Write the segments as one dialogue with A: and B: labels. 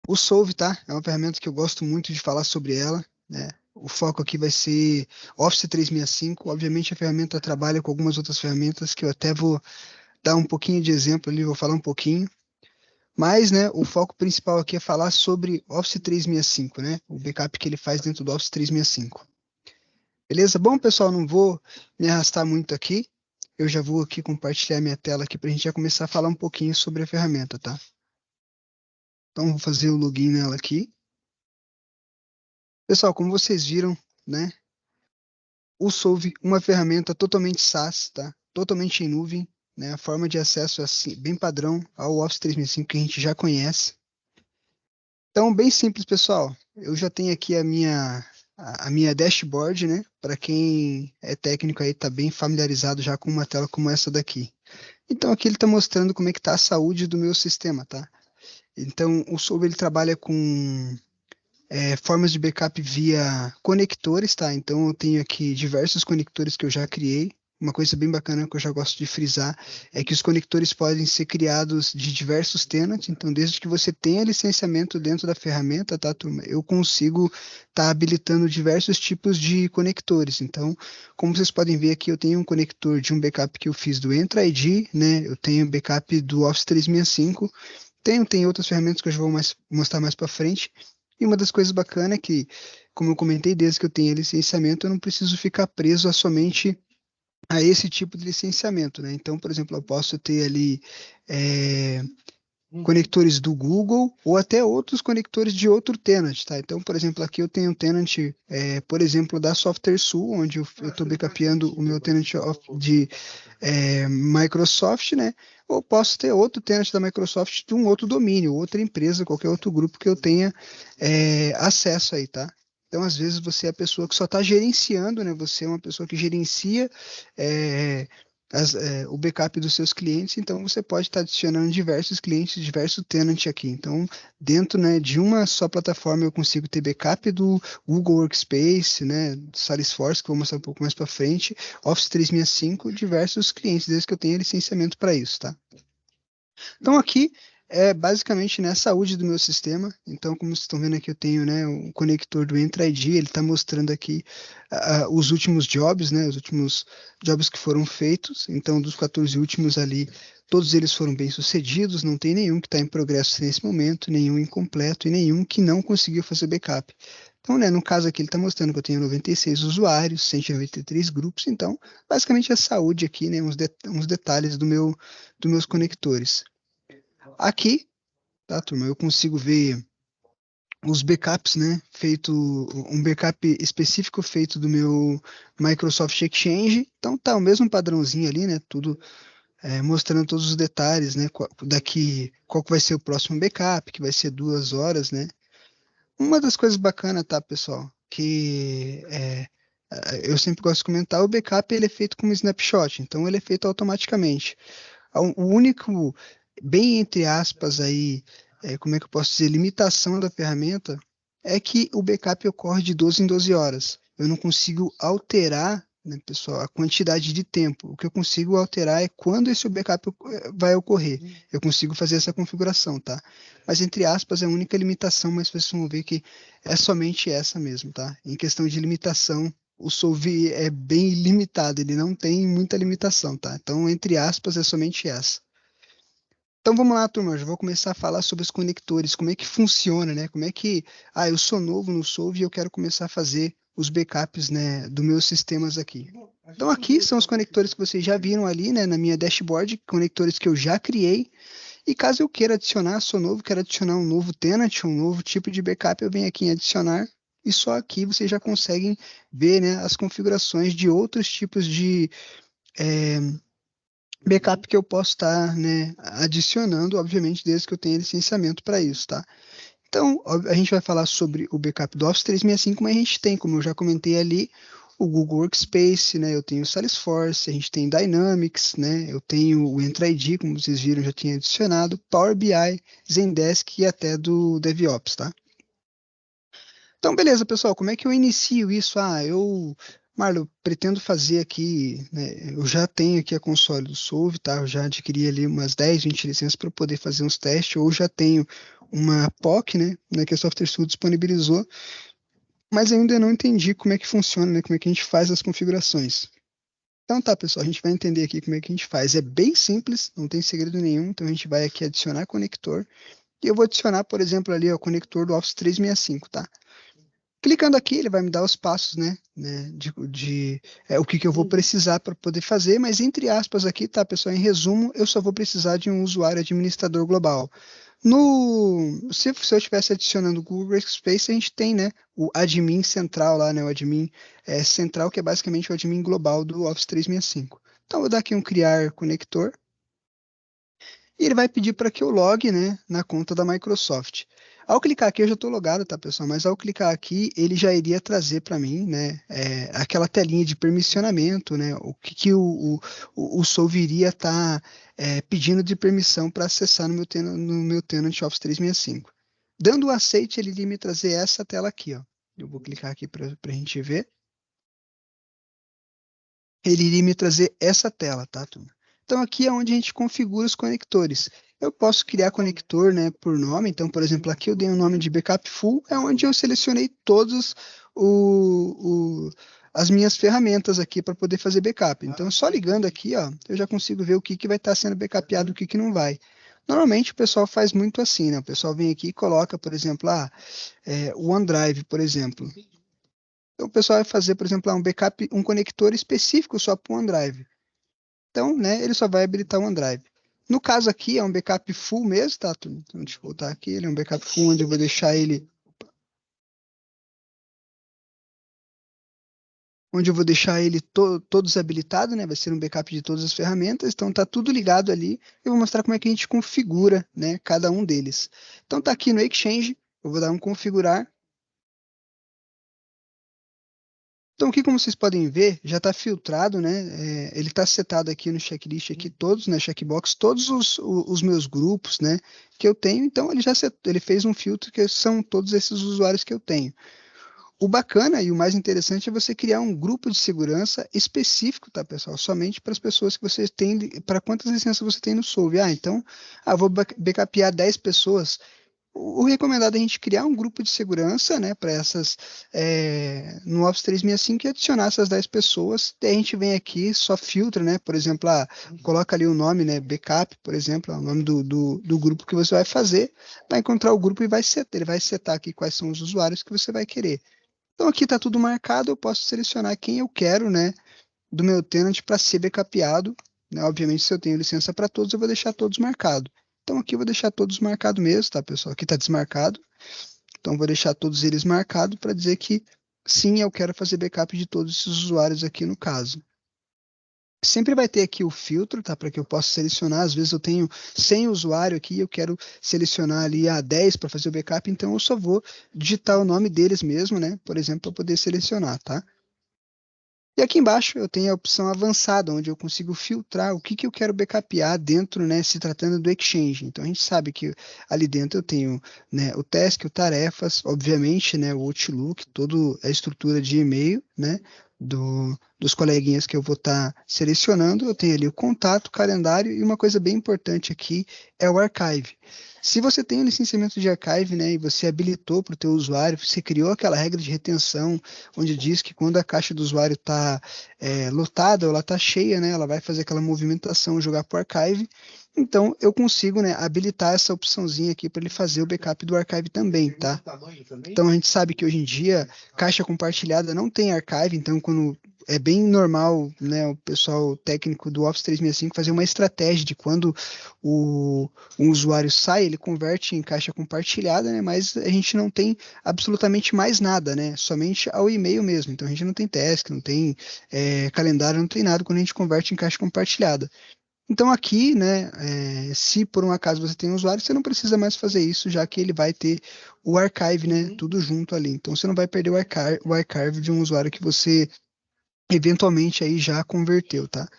A: O Solve, tá? É uma ferramenta que eu gosto muito de falar sobre ela, né? O foco aqui vai ser Office 365. Obviamente, a ferramenta trabalha com algumas outras ferramentas que eu até vou dar um pouquinho de exemplo ali, vou falar um pouquinho. Mas, né, o foco principal aqui é falar sobre Office 365, né? O backup que ele faz dentro do Office 365. Beleza? Bom, pessoal, não vou me arrastar muito aqui. Eu já vou aqui compartilhar minha tela aqui para a gente já começar a falar um pouquinho sobre a ferramenta, tá? Então, vou fazer o login nela aqui. Pessoal, como vocês viram, né? O Solve, uma ferramenta totalmente SaaS, tá? Totalmente em nuvem, né? A forma de acesso é assim, bem padrão ao Office 365 que a gente já conhece. Então, bem simples, pessoal. Eu já tenho aqui a minha dashboard, né? Para quem é técnico aí, tá bem familiarizado já com uma tela como essa daqui. Então, aqui ele está mostrando como é que está a saúde do meu sistema, tá? Então, o Solve ele trabalha com formas de backup via conectores, tá? Então eu tenho aqui diversos conectores que eu já criei. Uma coisa bem bacana que eu já gosto de frisar é que os conectores podem ser criados de diversos tenants, então desde que você tenha licenciamento dentro da ferramenta, tá, turma? Eu consigo estar habilitando diversos tipos de conectores. Então, como vocês podem ver aqui, eu tenho um conector de um backup que eu fiz do Entra ID, né? Eu tenho backup do Office 365. Tem outras ferramentas que eu já vou mostrar mais para frente. E uma das coisas bacanas é que, como eu comentei, desde que eu tenha licenciamento, eu não preciso ficar preso a somente a esse tipo de licenciamento, né? Então, por exemplo, eu posso ter ali é, conectores do Google ou até outros conectores de outro tenant, tá? Então, por exemplo, aqui eu tenho um tenant, por exemplo, da SoftwareSul, onde eu estou backupeando o meu tenant de Microsoft, né? Ou posso ter outro tenant da Microsoft de um outro domínio, outra empresa, qualquer outro grupo que eu tenha acesso aí, tá? Então, às vezes, você é a pessoa que só está gerenciando, né? Você é uma pessoa que gerencia é, o backup dos seus clientes, então você pode estar adicionando diversos clientes, diversos tenants aqui. Então, dentro, né, de uma só plataforma, eu consigo ter backup do Google Workspace, né, do Salesforce, que eu vou mostrar um pouco mais para frente, Office 365, diversos clientes, desde que eu tenha licenciamento para isso, tá? Então aqui é basicamente, né, a saúde do meu sistema. Então, como vocês estão vendo aqui, eu tenho, né, um conector do Entra ID, ele está mostrando aqui os últimos jobs, né, os últimos jobs que foram feitos. Então, dos 14 últimos ali, todos eles foram bem sucedidos, não tem nenhum que está em progresso nesse momento, nenhum incompleto e nenhum que não conseguiu fazer backup. Então, né, no caso aqui, ele está mostrando que eu tenho 96 usuários, 193 grupos. Então, basicamente a saúde aqui, né, uns detalhes dos meus conectores. Aqui, tá, turma, eu consigo ver os backups, né? Feito um backup específico feito do meu Microsoft Exchange. Então tá o mesmo padrãozinho ali, né? Tudo mostrando todos os detalhes, né? Daqui, qual que vai ser o próximo backup, que vai ser 2 horas, né? Uma das coisas bacanas, tá, pessoal, que eu sempre gosto de comentar, o backup ele é feito como snapshot, então ele é feito automaticamente. O único, bem entre aspas aí, como é que eu posso dizer, limitação da ferramenta é que o backup ocorre de 12 em 12 horas. Eu não consigo alterar, né, pessoal, a quantidade de tempo. O que eu consigo alterar é quando esse backup vai ocorrer. Eu consigo fazer essa configuração, tá? Mas entre aspas é a única limitação, mas vocês vão ver que é somente essa mesmo, tá? Em questão de limitação, o Solvi é bem limitado, ele não tem muita limitação, tá? Então, entre aspas, é somente essa. Então vamos lá, turma, eu já vou começar a falar sobre os conectores, como é que funciona, né? Como é que, eu sou novo no Solve e eu quero começar a fazer os backups, né, dos meus sistemas aqui. Então aqui são os conectores que vocês já viram ali, né, na minha dashboard, conectores que eu já criei. E caso eu queira adicionar, sou novo, quero adicionar um novo tenant, um novo tipo de backup, eu venho aqui em adicionar e só aqui vocês já conseguem ver, né, as configurações de outros tipos de é, backup que eu posso estar, né, adicionando, obviamente, desde que eu tenha licenciamento para isso, tá? Então, a gente vai falar sobre o backup do Office 365, mas a gente tem, como eu já comentei ali, o Google Workspace, né? Eu tenho o Salesforce, a gente tem Dynamics, né? Eu tenho o Entra ID, como vocês viram, já tinha adicionado, Power BI, Zendesk e até do DevOps, tá? Então, beleza, pessoal, como é que eu inicio isso? Marlon, pretendo fazer aqui, né, eu já tenho aqui a console do Solve, tá? Eu já adquiri ali umas 10, 20 licenças para poder fazer uns testes, ou já tenho uma POC, né, que a Software Sul disponibilizou, mas eu ainda não entendi como é que funciona, né, como é que a gente faz as configurações. Então tá, pessoal, a gente vai entender aqui como é que a gente faz. É bem simples, não tem segredo nenhum. Então a gente vai aqui adicionar conector. E eu vou adicionar, por exemplo, ali ó, o conector do Office 365, tá? Clicando aqui, ele vai me dar os passos, né, o que eu vou precisar para poder fazer, mas entre aspas aqui, tá, pessoal, em resumo, eu só vou precisar de um usuário administrador global. Se eu estivesse adicionando o Google Workspace, a gente tem, né, o admin central lá, né, o admin central, que é basicamente o admin global do Office 365. Então, eu vou dar aqui um criar conector, e ele vai pedir para que eu logue, né, na conta da Microsoft. Ao clicar aqui, eu já estou logado, tá, pessoal? Mas ao clicar aqui, ele já iria trazer para mim, né, aquela telinha de permissionamento, né, o que o Solve iria estar pedindo de permissão para acessar no meu tenant Office 365. Dando o aceite, ele iria me trazer essa tela aqui, ó. Eu vou clicar aqui para a gente ver. Ele iria me trazer essa tela, tá, turma? Então aqui é onde a gente configura os conectores. Eu posso criar conector, né, por nome. Então, por exemplo, aqui eu dei o nome de backup full, é onde eu selecionei todas as minhas ferramentas aqui para poder fazer backup. Então, só ligando aqui, ó, eu já consigo ver o que vai estar sendo backupeado e o que não vai. Normalmente o pessoal faz muito assim, né? O pessoal vem aqui e coloca, por exemplo, o OneDrive, por exemplo. Então, o pessoal vai fazer, por exemplo, um backup, um conector específico só para o OneDrive. Então, né, ele só vai habilitar o OneDrive. No caso aqui, é um backup full mesmo, tá? Então, deixa eu voltar aqui. Ele é um backup full, onde eu vou deixar ele, todos habilitado, né? Vai ser um backup de todas as ferramentas. Então, tá tudo ligado ali. Eu vou mostrar como é que a gente configura, né, cada um deles. Então, tá aqui no Exchange. Eu vou dar um configurar. Então, aqui, como vocês podem ver, já está filtrado, né? Ele está setado aqui no checklist, aqui todos, né? Checkbox, todos os meus grupos, né? Que eu tenho. Então, ele fez um filtro que são todos esses usuários que eu tenho. O bacana e o mais interessante é você criar um grupo de segurança específico, tá, pessoal? Somente para as pessoas que você tem, para quantas licenças você tem no Solve. Então, vou backupear 10 pessoas. O recomendado é a gente criar um grupo de segurança, né, para essas, no Office 365 e adicionar essas 10 pessoas. Daí a gente vem aqui, só filtra, né, por exemplo, coloca ali o nome, né, backup, por exemplo, o nome do grupo que você vai fazer, vai encontrar o grupo e ele vai setar aqui quais são os usuários que você vai querer. Então aqui está tudo marcado, eu posso selecionar quem eu quero, né, do meu tenant para ser backupeado, né? Obviamente, se eu tenho licença para todos, eu vou deixar todos marcados. Então, aqui eu vou deixar todos marcados mesmo, tá, pessoal? Aqui está desmarcado. Então, eu vou deixar todos eles marcados para dizer que sim, eu quero fazer backup de todos esses usuários aqui no caso. Sempre vai ter aqui o filtro, tá? Para que eu possa selecionar. Às vezes eu tenho 100 usuários aqui e eu quero selecionar ali a 10 para fazer o backup, então eu só vou digitar o nome deles mesmo, né? Por exemplo, para poder selecionar, tá? E aqui embaixo eu tenho a opção avançada, onde eu consigo filtrar o que eu quero backupear dentro, né, se tratando do Exchange. Então a gente sabe que ali dentro eu tenho, né, o Task, o Tarefas, obviamente, né, o Outlook, toda a estrutura de e-mail, né, dos coleguinhas que eu vou estar selecionando. Eu tenho ali o contato, o calendário e uma coisa bem importante aqui é o Archive. Se você tem o licenciamento de Archive, né, e você habilitou para o teu usuário, você criou aquela regra de retenção onde diz que quando a caixa do usuário está lotada ou ela está cheia, né, ela vai fazer aquela movimentação, jogar para o archive. Então, eu consigo, né, habilitar essa opçãozinha aqui para ele fazer o backup do archive também, tá? Então, a gente sabe que hoje em dia, caixa compartilhada não tem archive, então, quando é bem normal, né, o pessoal técnico do Office 365 fazer uma estratégia de quando um usuário sai, ele converte em caixa compartilhada, né, mas a gente não tem absolutamente mais nada, né? Somente ao e-mail mesmo. Então a gente não tem task, não tem calendário, não tem nada quando a gente converte em caixa compartilhada. Então aqui, né, se por um acaso você tem um usuário, você não precisa mais fazer isso, já que ele vai ter o archive, né, tudo junto ali. Então você não vai perder o archive de um usuário que você eventualmente aí já converteu, tá?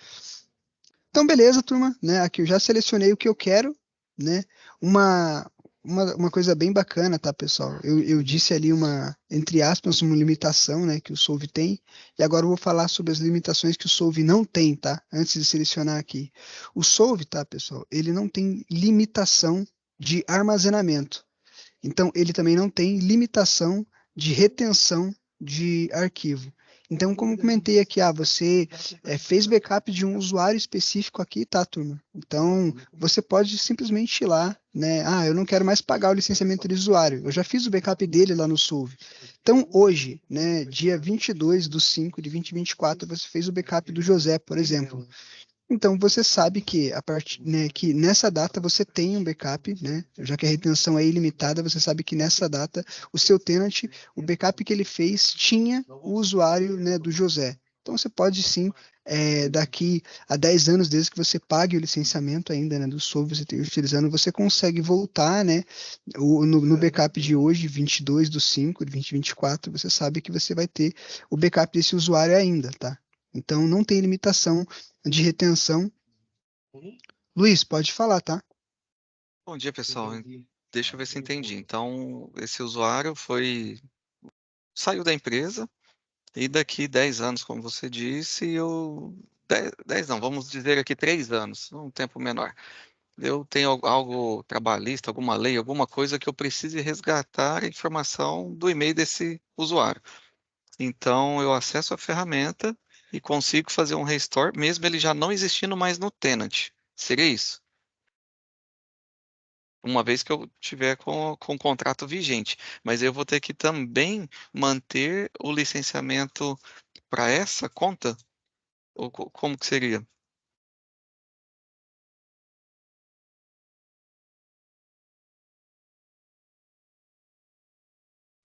A: Então, beleza, turma, né? Aqui eu já selecionei o que eu quero, né? Uma, uma coisa bem bacana, tá, pessoal? Eu disse ali entre aspas, uma limitação, né, que o Solve tem, e agora eu vou falar sobre as limitações que o Solve não tem, tá? Antes de selecionar aqui. O Solve, tá, pessoal? Ele não tem limitação de armazenamento. Então, ele também não tem limitação de retenção de arquivo. Então, como comentei aqui, você fez backup de um usuário específico aqui, tá, turma? Então, você pode simplesmente ir lá, né? Ah, eu não quero mais pagar o licenciamento de usuário. Eu já fiz o backup dele lá no Solve. Então, hoje, né, dia 22/5 de 2024, você fez o backup do José, por exemplo. Então, você sabe que a partir, né, que nessa data você tem um backup, né? Já que a retenção é ilimitada, você sabe que nessa data o seu tenant, o backup que ele fez tinha o usuário, né, do José. Então, você pode sim, daqui a 10 anos, desde que você pague o licenciamento ainda, né, do Solve, você esteja utilizando, você consegue voltar, né, no backup de hoje, 22/5 de 2024, você sabe que você vai ter o backup desse usuário ainda, tá? Então, não tem limitação de retenção. Luiz, pode falar, tá?
B: Bom dia, pessoal. Deixa eu ver se entendi. Então, esse usuário saiu da empresa e daqui 10 anos, como você disse, 10 não, vamos dizer aqui 3 anos, um tempo menor. Eu tenho algo trabalhista, alguma lei, alguma coisa que eu precise resgatar a informação do e-mail desse usuário. Então, eu acesso a ferramenta e consigo fazer um restore, mesmo ele já não existindo mais no tenant. Seria isso? Uma vez que eu tiver com o contrato vigente. Mas eu vou ter que também manter o licenciamento para essa conta? Ou como que seria?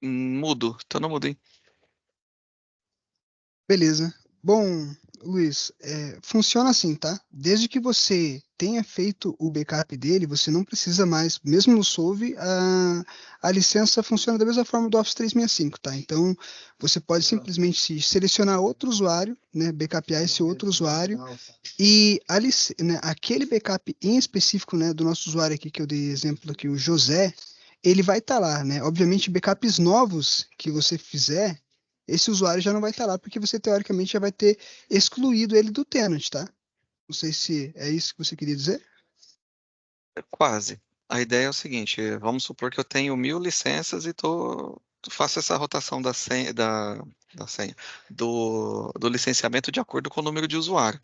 B: Mudo, então não mudei.
A: Beleza. Bom, Luiz, funciona assim, tá? Desde que você tenha feito o backup dele, você não precisa mais, mesmo no Solve, a licença funciona da mesma forma do Office 365, tá? Então, você pode simplesmente selecionar outro usuário, né, backupear esse outro usuário, e né, aquele backup em específico, né, do nosso usuário aqui, que eu dei exemplo aqui, o José, ele vai estar lá, né? Obviamente, backups novos que você fizer, esse usuário já não vai estar lá, porque você teoricamente já vai ter excluído ele do tenant, tá? Não sei se é isso que você queria dizer.
B: Quase. A ideia é o seguinte: vamos supor que eu tenho 1.000 licenças e faço essa rotação da senha, do licenciamento de acordo com o número de usuário.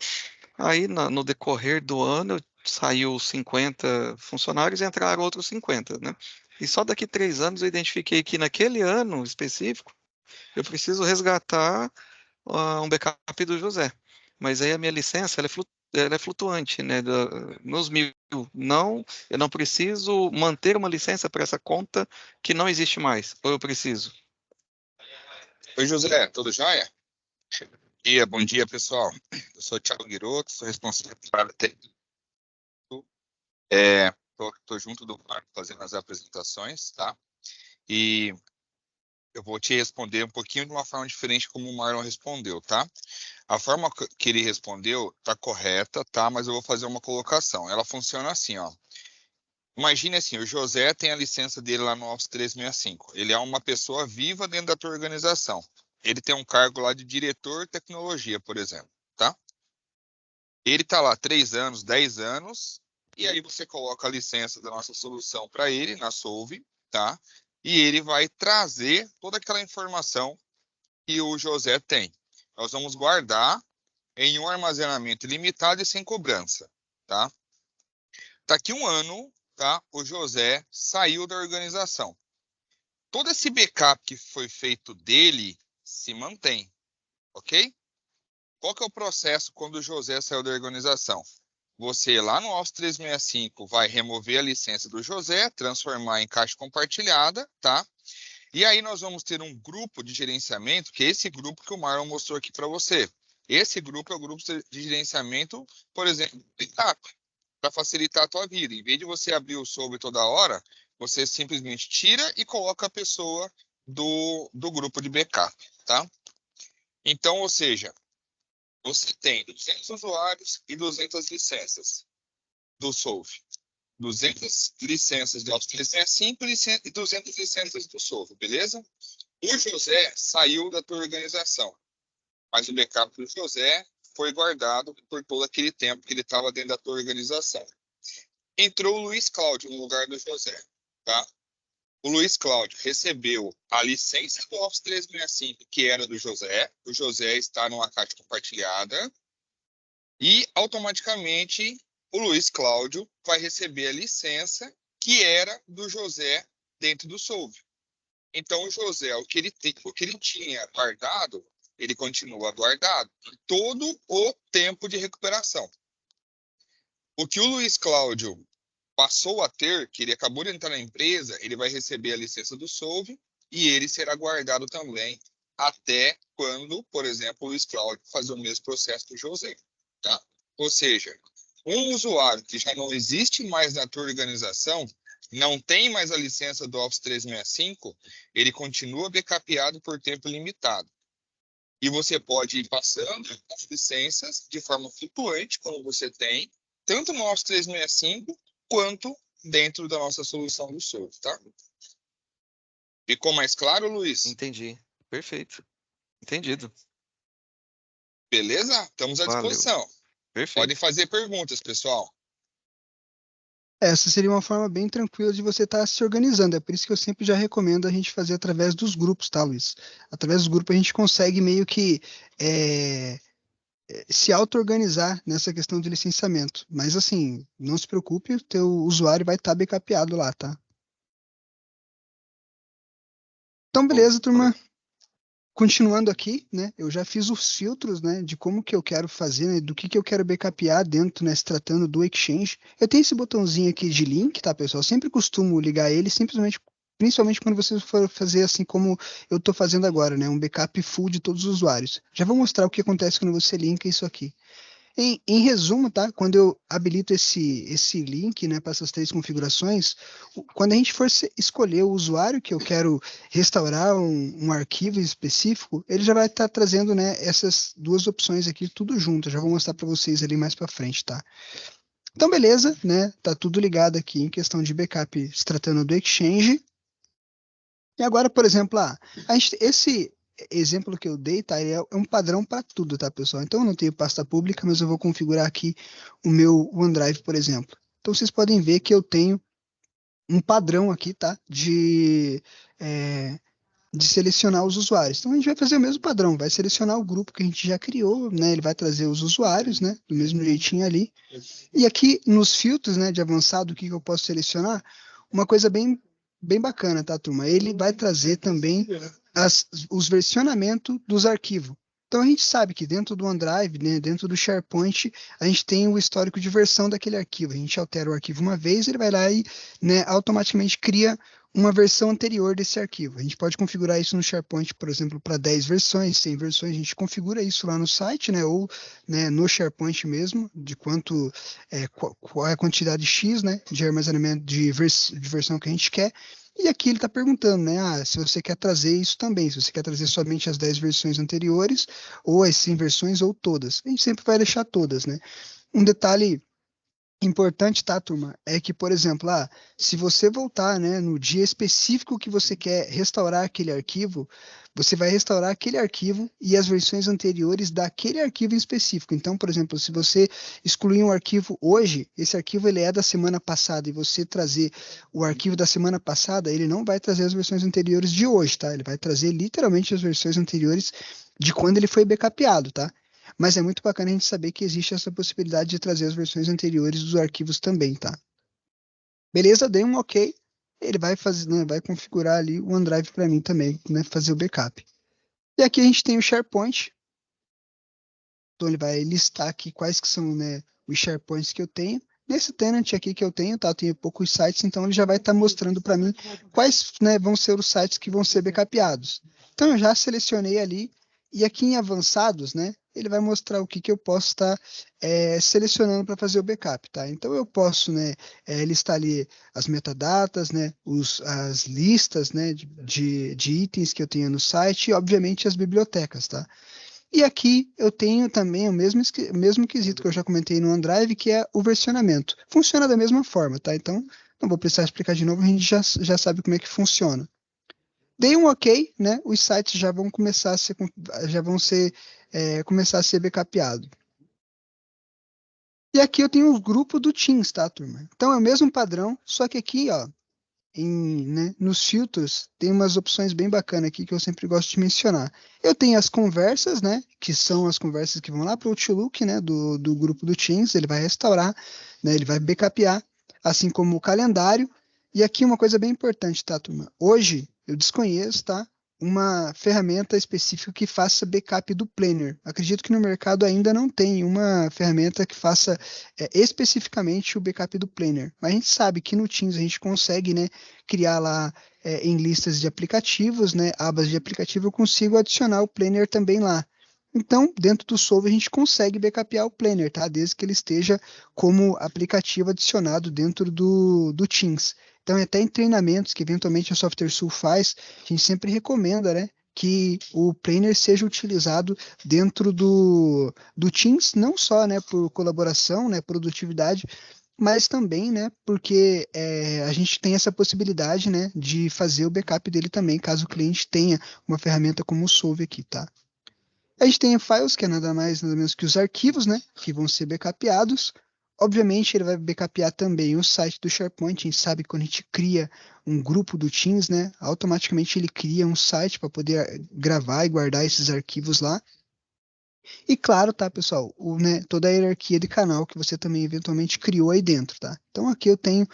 B: Aí, no decorrer do ano, saiu 50 funcionários e entraram outros 50, né? E só daqui 3 anos eu identifiquei que naquele ano específico eu preciso resgatar um backup do José. Mas aí a minha licença ela é flutuante, né? Nos 1.000. Não, eu não preciso manter uma licença para essa conta que não existe mais. Ou eu preciso?
C: Oi, José, tudo jóia? Bom dia, pessoal. Eu sou o Thiago Guiroto, sou responsável por área técnica. Tô junto do Marco fazendo as apresentações, tá? E eu vou te responder um pouquinho de uma forma diferente como o Marlon respondeu, tá? A forma que ele respondeu tá correta, tá? Mas eu vou fazer uma colocação. Ela funciona assim, ó. Imagine assim, o José tem a licença dele lá no Office 365. Ele é uma pessoa viva dentro da tua organização. Ele tem um cargo lá de diretor de tecnologia, por exemplo, tá? Ele está lá 3 anos, 10 anos, e aí você coloca a licença da nossa solução para ele, na Solve, tá? E ele vai trazer toda aquela informação que o José tem. Nós vamos guardar em um armazenamento limitado e sem cobrança, tá? Daqui um ano, tá? O José saiu da organização. Todo esse backup que foi feito dele se mantém, ok? Qual que é o processo quando o José saiu da organização? Você lá no Office 365 vai remover a licença do José, transformar em caixa compartilhada, tá? E aí nós vamos ter um grupo de gerenciamento, que é esse grupo que o Marlon mostrou aqui para você. Esse grupo é o grupo de gerenciamento, por exemplo, para facilitar a tua vida. Em vez de você abrir o sobre toda hora, você simplesmente tira e coloca a pessoa do grupo de backup, tá? Então, ou seja, você tem 200 usuários e 200 licenças do Solve. 200 licenças de Office 365 e 200 licenças do Solve, beleza? O José saiu da tua organização, mas o backup do José foi guardado por todo aquele tempo que ele estava dentro da tua organização. Entrou o Luiz Cláudio no lugar do José, tá? o Luiz Cláudio recebeu a licença do Office 365, que era do José. O José está numa caixa compartilhada. E, automaticamente, o Luiz Cláudio vai receber a licença que era do José dentro do Solve. Então, o José, o que ele tinha guardado, ele continua guardado em todo o tempo de recuperação. O que o Luiz Cláudio passou a ter, que ele acabou de entrar na empresa, ele vai receber a licença do Solve e ele será guardado também até quando, por exemplo, o Luiz Cláudio fazer o mesmo processo do José. Tá? Ou seja, um usuário que já não existe mais na tua organização, não tem mais a licença do Office 365, ele continua backupeado por tempo limitado. E você pode ir passando as licenças de forma flutuante, como você tem, tanto no Office 365 quanto dentro da nossa solução do Solve, tá? Ficou mais claro, Luiz?
B: Entendi. Perfeito. Entendido.
C: Beleza? Estamos à
B: Valeu.
C: disposição.
B: Perfeito.
C: Podem fazer perguntas, pessoal.
A: Essa seria uma forma bem tranquila de você estar se organizando. É por isso que eu sempre já recomendo a gente fazer através dos grupos, tá, Luiz? Através dos grupos a gente consegue meio que se auto-organizar nessa questão de licenciamento. Mas assim, não se preocupe, o teu usuário vai estar backupeado lá, tá? Então, beleza, turma. Continuando aqui, né? Eu já fiz os filtros, né? De como que eu quero fazer, né, do que eu quero backupear dentro, né? Se tratando do Exchange. Eu tenho esse botãozinho aqui de link, tá, pessoal? Eu sempre costumo ligar ele, simplesmente, principalmente quando você for fazer assim como eu estou fazendo agora, né? Um backup full de todos os usuários. Já vou mostrar o que acontece quando você linka isso aqui. Em resumo, tá? Quando eu habilito esse link, né, para essas três configurações, quando a gente for escolher o usuário que eu quero restaurar um arquivo específico, ele já vai estar trazendo, né, essas duas opções aqui tudo junto. Eu já vou mostrar para vocês ali mais para frente, tá? Então, beleza, né? Tá tudo ligado aqui em questão de backup, se tratando do Exchange. E agora, por exemplo, esse exemplo que eu dei, tá, ele é um padrão para tudo, tá, pessoal? Então, eu não tenho pasta pública, mas eu vou configurar aqui o meu OneDrive, por exemplo. Então, vocês podem ver que eu tenho um padrão aqui, tá, de selecionar os usuários. Então, a gente vai fazer o mesmo padrão, vai selecionar o grupo que a gente já criou, né? Ele vai trazer os usuários, né, do mesmo jeitinho ali. E aqui nos filtros, né, de avançado, o que eu posso selecionar? Uma coisa bem bacana, tá, turma? Ele vai trazer também os versionamentos dos arquivos. Então a gente sabe que dentro do OneDrive, né, dentro do SharePoint, a gente tem o histórico de versão daquele arquivo. A gente altera o arquivo uma vez, ele vai lá e, né, automaticamente cria uma versão anterior desse arquivo. A gente pode configurar isso no SharePoint, por exemplo, para 10 versões, 100 versões, a gente configura isso lá no site, né, ou, né, no SharePoint mesmo, de quanto qual é a quantidade X, né, de armazenamento de versão que a gente quer. E aqui ele está perguntando, né, se você quer trazer isso também, se você quer trazer somente as 10 versões anteriores, ou as 100 versões, ou todas. A gente sempre vai deixar todas, né? Um detalhe importante, tá, turma? É que, por exemplo, se você voltar, né, no dia específico que você quer restaurar aquele arquivo, você vai restaurar aquele arquivo e as versões anteriores daquele arquivo em específico. Então, por exemplo, se você excluir um arquivo hoje, esse arquivo ele é da semana passada e você trazer o arquivo da semana passada, ele não vai trazer as versões anteriores de hoje, tá? Ele vai trazer literalmente as versões anteriores de quando ele foi backupeado, tá? Mas é muito bacana a gente saber que existe essa possibilidade de trazer as versões anteriores dos arquivos também, tá? Beleza, dei um OK. Ele vai fazer, né, vai configurar ali o OneDrive para mim também, né, fazer o backup. E aqui a gente tem o SharePoint. Então ele vai listar aqui quais que são, né, os SharePoints que eu tenho. Nesse tenant aqui que eu tenho, tá? Eu tenho poucos sites, então ele já vai estar mostrando para mim quais, né, vão ser os sites que vão ser backupeados. Então eu já selecionei ali e aqui em avançados, né, ele vai mostrar o que eu posso estar selecionando para fazer o backup, tá? Então eu posso, né, listar ali as metadatas, né, as listas, né, de itens que eu tenho no site e obviamente as bibliotecas, tá? E aqui eu tenho também o mesmo quesito que eu já comentei no OneDrive, que é o versionamento. Funciona da mesma forma, tá? Então, não vou precisar explicar de novo, a gente já sabe como é que funciona. Dei um OK, né? Os sites já vão começar a ser, começar a ser backupeados. E aqui eu tenho o grupo do Teams, tá, turma? Então é o mesmo padrão, só que aqui, ó, né, nos filtros, tem umas opções bem bacanas aqui que eu sempre gosto de mencionar. Eu tenho as conversas, né, que são as conversas que vão lá para o Outlook, né, do grupo do Teams, ele vai restaurar, né, ele vai backupear, assim como o calendário. E aqui uma coisa bem importante, tá, turma? Hoje eu desconheço, tá, uma ferramenta específica que faça backup do Planner. Acredito que no mercado ainda não tem uma ferramenta que faça especificamente o backup do Planner. Mas a gente sabe que no Teams a gente consegue, né, criar lá em listas de aplicativos, né, abas de aplicativo, eu consigo adicionar o Planner também lá. Então, dentro do Solve, a gente consegue backupear o Planner, tá? Desde que ele esteja como aplicativo adicionado dentro do Teams. Então, até em treinamentos que eventualmente a SoftwareSul faz, a gente sempre recomenda, né, que o Planner seja utilizado dentro do Teams, não só, né, por colaboração, né, produtividade, mas também, né, porque a gente tem essa possibilidade, né, de fazer o backup dele também, caso o cliente tenha uma ferramenta como o Solve aqui, tá? A gente tem files, que é nada mais, nada menos que os arquivos, né, que vão ser backupeados. Obviamente, ele vai backupear também o site do SharePoint. A gente sabe que quando a gente cria um grupo do Teams, né, automaticamente ele cria um site para poder gravar e guardar esses arquivos lá. E claro, tá, pessoal, né, toda a hierarquia de canal que você também eventualmente criou aí dentro, tá? Então aqui eu tenho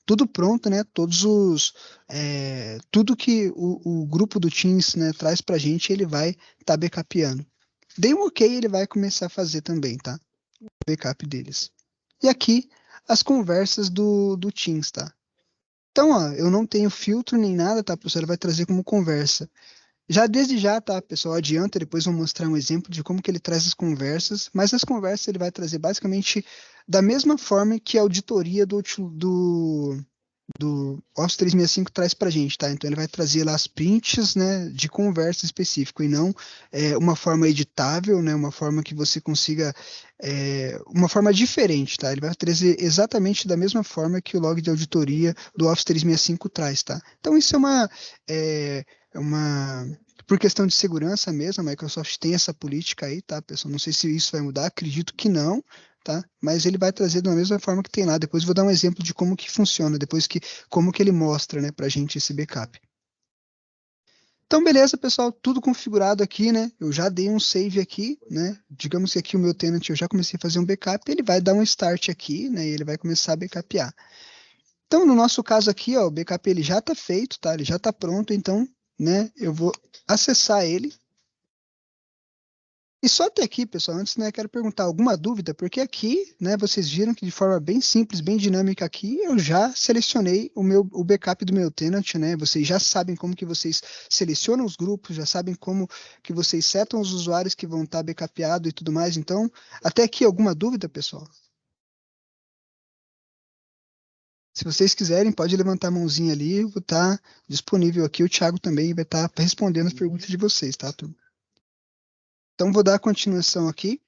A: tudo pronto, né? Tudo que o grupo do Teams, né, traz pra gente, ele vai estar backupeando. Dei um OK, ele vai começar a fazer também, tá? O backup deles. E aqui, as conversas do Teams, tá? Então, ó, eu não tenho filtro nem nada, tá, pessoal? Ele vai trazer como conversa. Já desde já, tá, pessoal, adianta, depois vou mostrar um exemplo de como que ele traz as conversas, mas as conversas ele vai trazer basicamente da mesma forma que a auditoria do Office 365 traz para a gente, tá? Então ele vai trazer lá as prints, né, de conversa específico e não uma forma editável, né, uma forma que você consiga, uma forma diferente, tá? Ele vai trazer exatamente da mesma forma que o log de auditoria do Office 365 traz, tá? Então isso é uma por questão de segurança mesmo, a Microsoft tem essa política aí, tá, pessoal? Não sei se isso vai mudar, acredito que não, tá? Mas ele vai trazer da mesma forma que tem lá. Depois eu vou dar um exemplo de como que funciona, como que ele mostra, né, pra gente esse backup. Então, beleza, pessoal, tudo configurado aqui, né? Eu já dei um save aqui, né? Digamos que aqui o meu tenant eu já comecei a fazer um backup, ele vai dar um start aqui, né? E ele vai começar a backupear. Então, no nosso caso aqui, ó, o backup ele já está feito, tá? Ele já está pronto, então, né? Eu vou acessar ele. E só até aqui, pessoal, antes, né, quero perguntar alguma dúvida, porque aqui, né, vocês viram que de forma bem simples, bem dinâmica aqui, eu já selecionei o backup do meu tenant, né? Vocês já sabem como que vocês selecionam os grupos, já sabem como que vocês setam os usuários que vão estar backupeados e tudo mais. Então, até aqui alguma dúvida, pessoal? Se vocês quiserem, pode levantar a mãozinha ali, eu vou estar disponível aqui. O Thiago também vai estar respondendo as perguntas de vocês, tá, turma? Então, vou dar continuação aqui.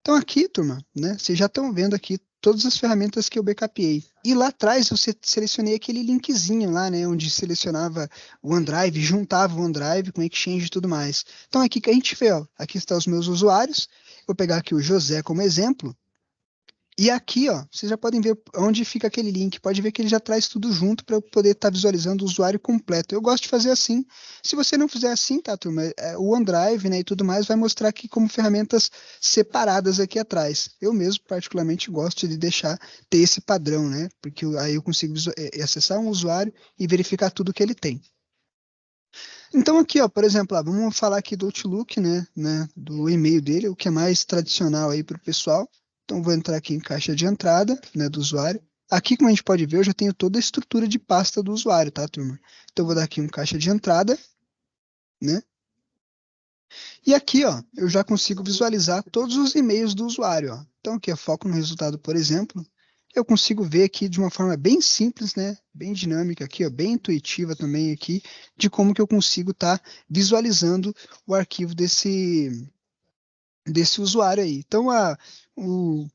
A: Então aqui, turma, né, vocês já estão vendo aqui todas as ferramentas que eu backupei. E lá atrás eu selecionei aquele linkzinho lá, né, onde selecionava o OneDrive, juntava o OneDrive com Exchange e tudo mais. Então aqui que a gente vê, ó, aqui estão os meus usuários. Vou pegar aqui o José como exemplo. E aqui, ó, vocês já podem ver onde fica aquele link. Pode ver que ele já traz tudo junto para eu poder estar visualizando o usuário completo. Eu gosto de fazer assim. Se você não fizer assim, tá, turma? O OneDrive, né, e tudo mais vai mostrar aqui como ferramentas separadas aqui atrás. Eu mesmo, particularmente, gosto de deixar ter esse padrão, né? Porque aí eu consigo acessar um usuário e verificar tudo que ele tem. Então aqui, ó, por exemplo, vamos falar aqui do Outlook, né, do e-mail dele, o que é mais tradicional aí para o pessoal. Então vou entrar aqui em caixa de entrada, né, do usuário. Aqui, como a gente pode ver, eu já tenho toda a estrutura de pasta do usuário, tá, turma? Então vou dar aqui um caixa de entrada, né? E aqui, ó, eu já consigo visualizar todos os e-mails do usuário, ó. Então aqui, eu foco no resultado, por exemplo, eu consigo ver aqui de uma forma bem simples, né, bem dinâmica aqui, ó, bem intuitiva também aqui, de como que eu consigo estar visualizando o arquivo desse usuário aí. Então, o,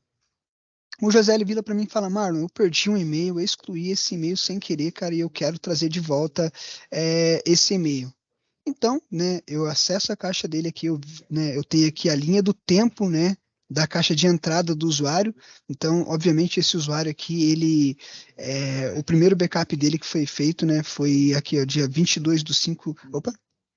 A: o José ele vira para mim e fala, Marlon, eu perdi um e-mail, eu excluí esse e-mail sem querer, cara, e eu quero trazer de volta esse e-mail. Então, né, eu acesso a caixa dele aqui, né, eu tenho aqui a linha do tempo, né, da caixa de entrada do usuário. Então, obviamente, esse usuário aqui, o primeiro backup dele que foi feito, né, foi aqui, ó, dia 22/5, opa,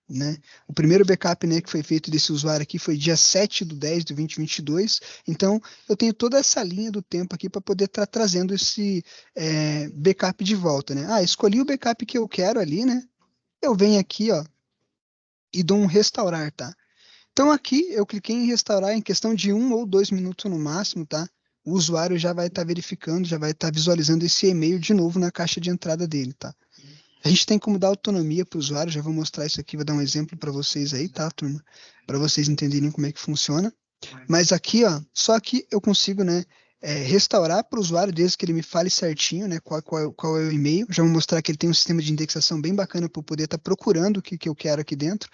A: né, o primeiro backup, né, que foi feito desse usuário aqui foi dia 7/10/2022. Então, eu tenho toda essa linha do tempo aqui para poder estar trazendo esse backup de volta, né. Escolhi o backup que eu quero ali, né, eu venho aqui, ó, e dou um restaurar, tá? Então aqui eu cliquei em restaurar em questão de 1 ou 2 minutos no máximo, tá? O usuário já vai estar verificando, já vai estar visualizando esse e-mail de novo na caixa de entrada dele, tá? A gente tem como dar autonomia para o usuário, já vou mostrar isso aqui, vou dar um exemplo para vocês aí, tá, turma? Para vocês entenderem como é que funciona. Mas aqui, ó, só aqui eu consigo, né, restaurar para o usuário, desde que ele me fale certinho, né, qual é o e-mail. Já vou mostrar que ele tem um sistema de indexação bem bacana para eu poder estar procurando o que eu quero aqui dentro.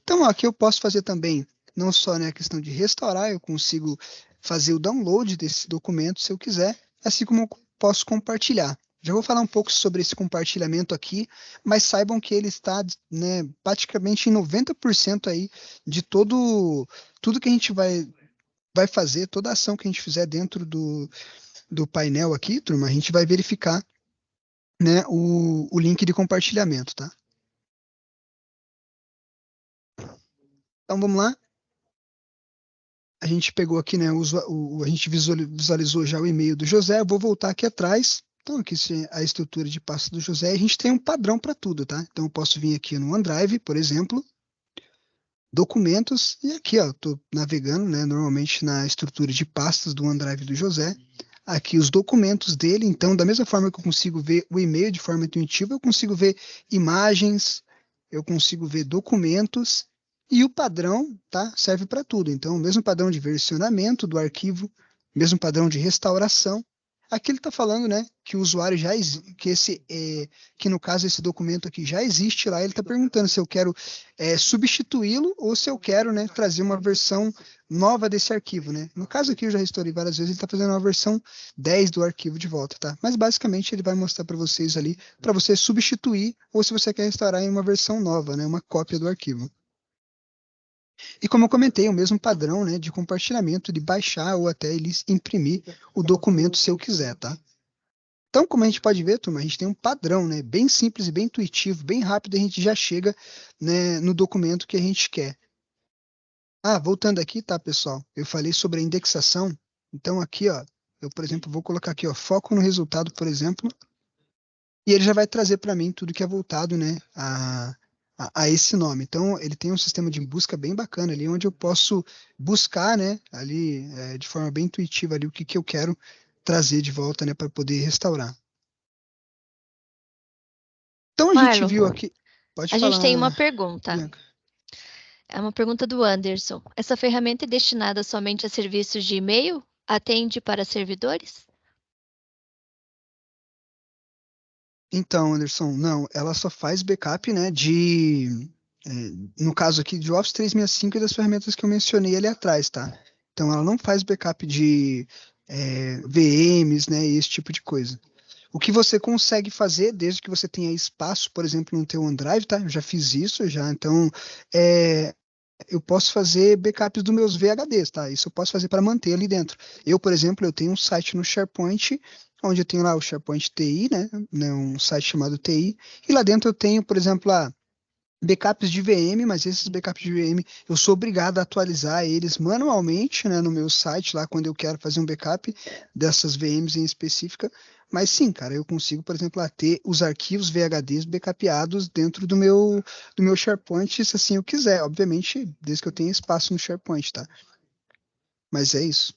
A: Então, ó, aqui eu posso fazer também, não só, né, a questão de restaurar, eu consigo fazer o download desse documento se eu quiser, assim como eu posso compartilhar. Já vou falar um pouco sobre esse compartilhamento aqui, mas saibam que ele está, né, praticamente em 90% aí de tudo que a gente vai fazer, toda ação que a gente fizer dentro do painel aqui, turma, a gente vai verificar, né, o link de compartilhamento, tá? Então vamos lá. A gente pegou aqui, né, a gente visualizou já o e-mail do José. Eu vou voltar aqui atrás. Então, aqui a estrutura de pasta do José. A gente tem um padrão para tudo, tá? Então, eu posso vir aqui no OneDrive, por exemplo, documentos, e aqui, ó, estou navegando, né, normalmente na estrutura de pastas do OneDrive do José. Aqui os documentos dele. Então, da mesma forma que eu consigo ver o e-mail de forma intuitiva, eu consigo ver imagens, eu consigo ver documentos. E o padrão, tá, serve para tudo. Então, o mesmo padrão de versionamento do arquivo, mesmo padrão de restauração. Aqui ele está falando, né, que o usuário que no caso esse documento aqui já existe lá. Ele está perguntando se eu quero substituí-lo ou se eu quero, né, trazer uma versão nova desse arquivo, né. No caso aqui eu já restaurei várias vezes. Ele está fazendo uma versão 10 do arquivo de volta, tá? Mas basicamente ele vai mostrar para vocês ali para você substituir ou se você quer restaurar em uma versão nova, né, uma cópia do arquivo. E como eu comentei, o mesmo padrão, né, de compartilhamento, de baixar ou até ele imprimir o documento se eu quiser, tá? Então, como a gente pode ver, turma, a gente tem um padrão, né, bem simples e bem intuitivo, bem rápido, a gente já chega, né, no documento que a gente quer. Voltando aqui, tá, pessoal? Eu falei sobre a indexação. Então, aqui, ó, eu, por exemplo, vou colocar aqui, ó, foco no resultado, por exemplo, e ele já vai trazer para mim tudo que é voltado, né, a esse nome. Então, ele tem um sistema de busca bem bacana ali, onde eu posso buscar, né, ali, de forma bem intuitiva ali, o que eu quero trazer de volta, né, para poder restaurar. Então, a gente
D: Marlon,
A: viu aqui. Pode
D: a gente tem uma
A: falar,
D: pergunta.
A: Bianca.
D: É uma pergunta do Anderson. Essa ferramenta é destinada somente a serviços de e-mail? Atende para servidores?
A: Então, Anderson, não, ela só faz backup, né, no caso aqui, de Office 365 e das ferramentas que eu mencionei ali atrás, tá? Então, ela não faz backup de VMs, né, e esse tipo de coisa. O que você consegue fazer, desde que você tenha espaço, por exemplo, no teu OneDrive, tá? Eu já fiz isso, já, então, eu posso fazer backups dos meus VHDs, tá? Isso eu posso fazer para manter ali dentro. Eu, por exemplo, eu tenho um site no SharePoint, onde eu tenho lá o SharePoint TI, né, um site chamado TI, e lá dentro eu tenho, por exemplo, backups de VM, mas esses backups de VM eu sou obrigado a atualizar eles manualmente, né, no meu site lá quando eu quero fazer um backup dessas VMs em específica. Mas sim, cara, eu consigo, por exemplo, ter os arquivos VHDs backupeados dentro do meu SharePoint, se assim eu quiser, obviamente, desde que eu tenha espaço no SharePoint, tá? Mas é isso.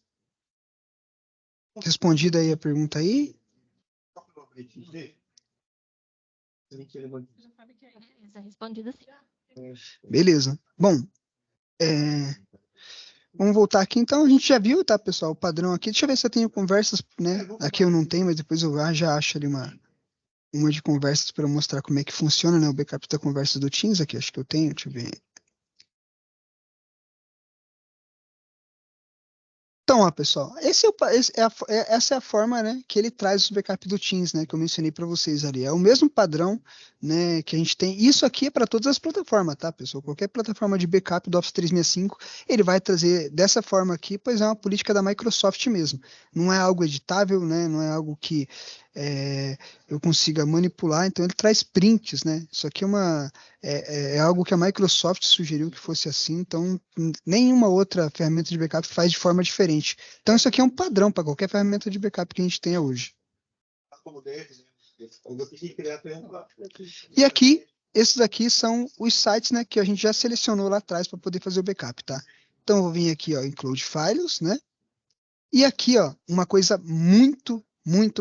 A: Respondida aí a pergunta aí?
D: Beleza, respondido sim.
A: Beleza. Bom, vamos voltar aqui. Então, a gente já viu, tá, pessoal, o padrão aqui. Deixa eu ver se eu tenho conversas, né? Aqui eu não tenho, mas depois eu já acho ali uma de conversas para mostrar como é que funciona, né? O backup da conversa do Teams aqui, acho que eu tenho, deixa eu ver. Então, Então, ó, pessoal, essa é a forma, né, que ele traz os backups do Teams, né, que eu mencionei para vocês ali. É o mesmo padrão, né, que a gente tem. Isso aqui é para todas as plataformas, tá, pessoal? Qualquer plataforma de backup do Office 365, ele vai trazer dessa forma aqui, pois é uma política da Microsoft mesmo. Não é algo editável, né, não é algo que eu consiga manipular, então ele traz prints, né? Isso aqui é algo que a Microsoft sugeriu que fosse assim, então nenhuma outra ferramenta de backup faz de forma diferente. Então isso aqui é um padrão para qualquer ferramenta de backup que a gente tenha hoje. E aqui, esses aqui são os sites, né, que a gente já selecionou lá atrás para poder fazer o backup, tá? Então eu vou vir aqui, ó, Include Files, né? E aqui, ó, uma coisa muito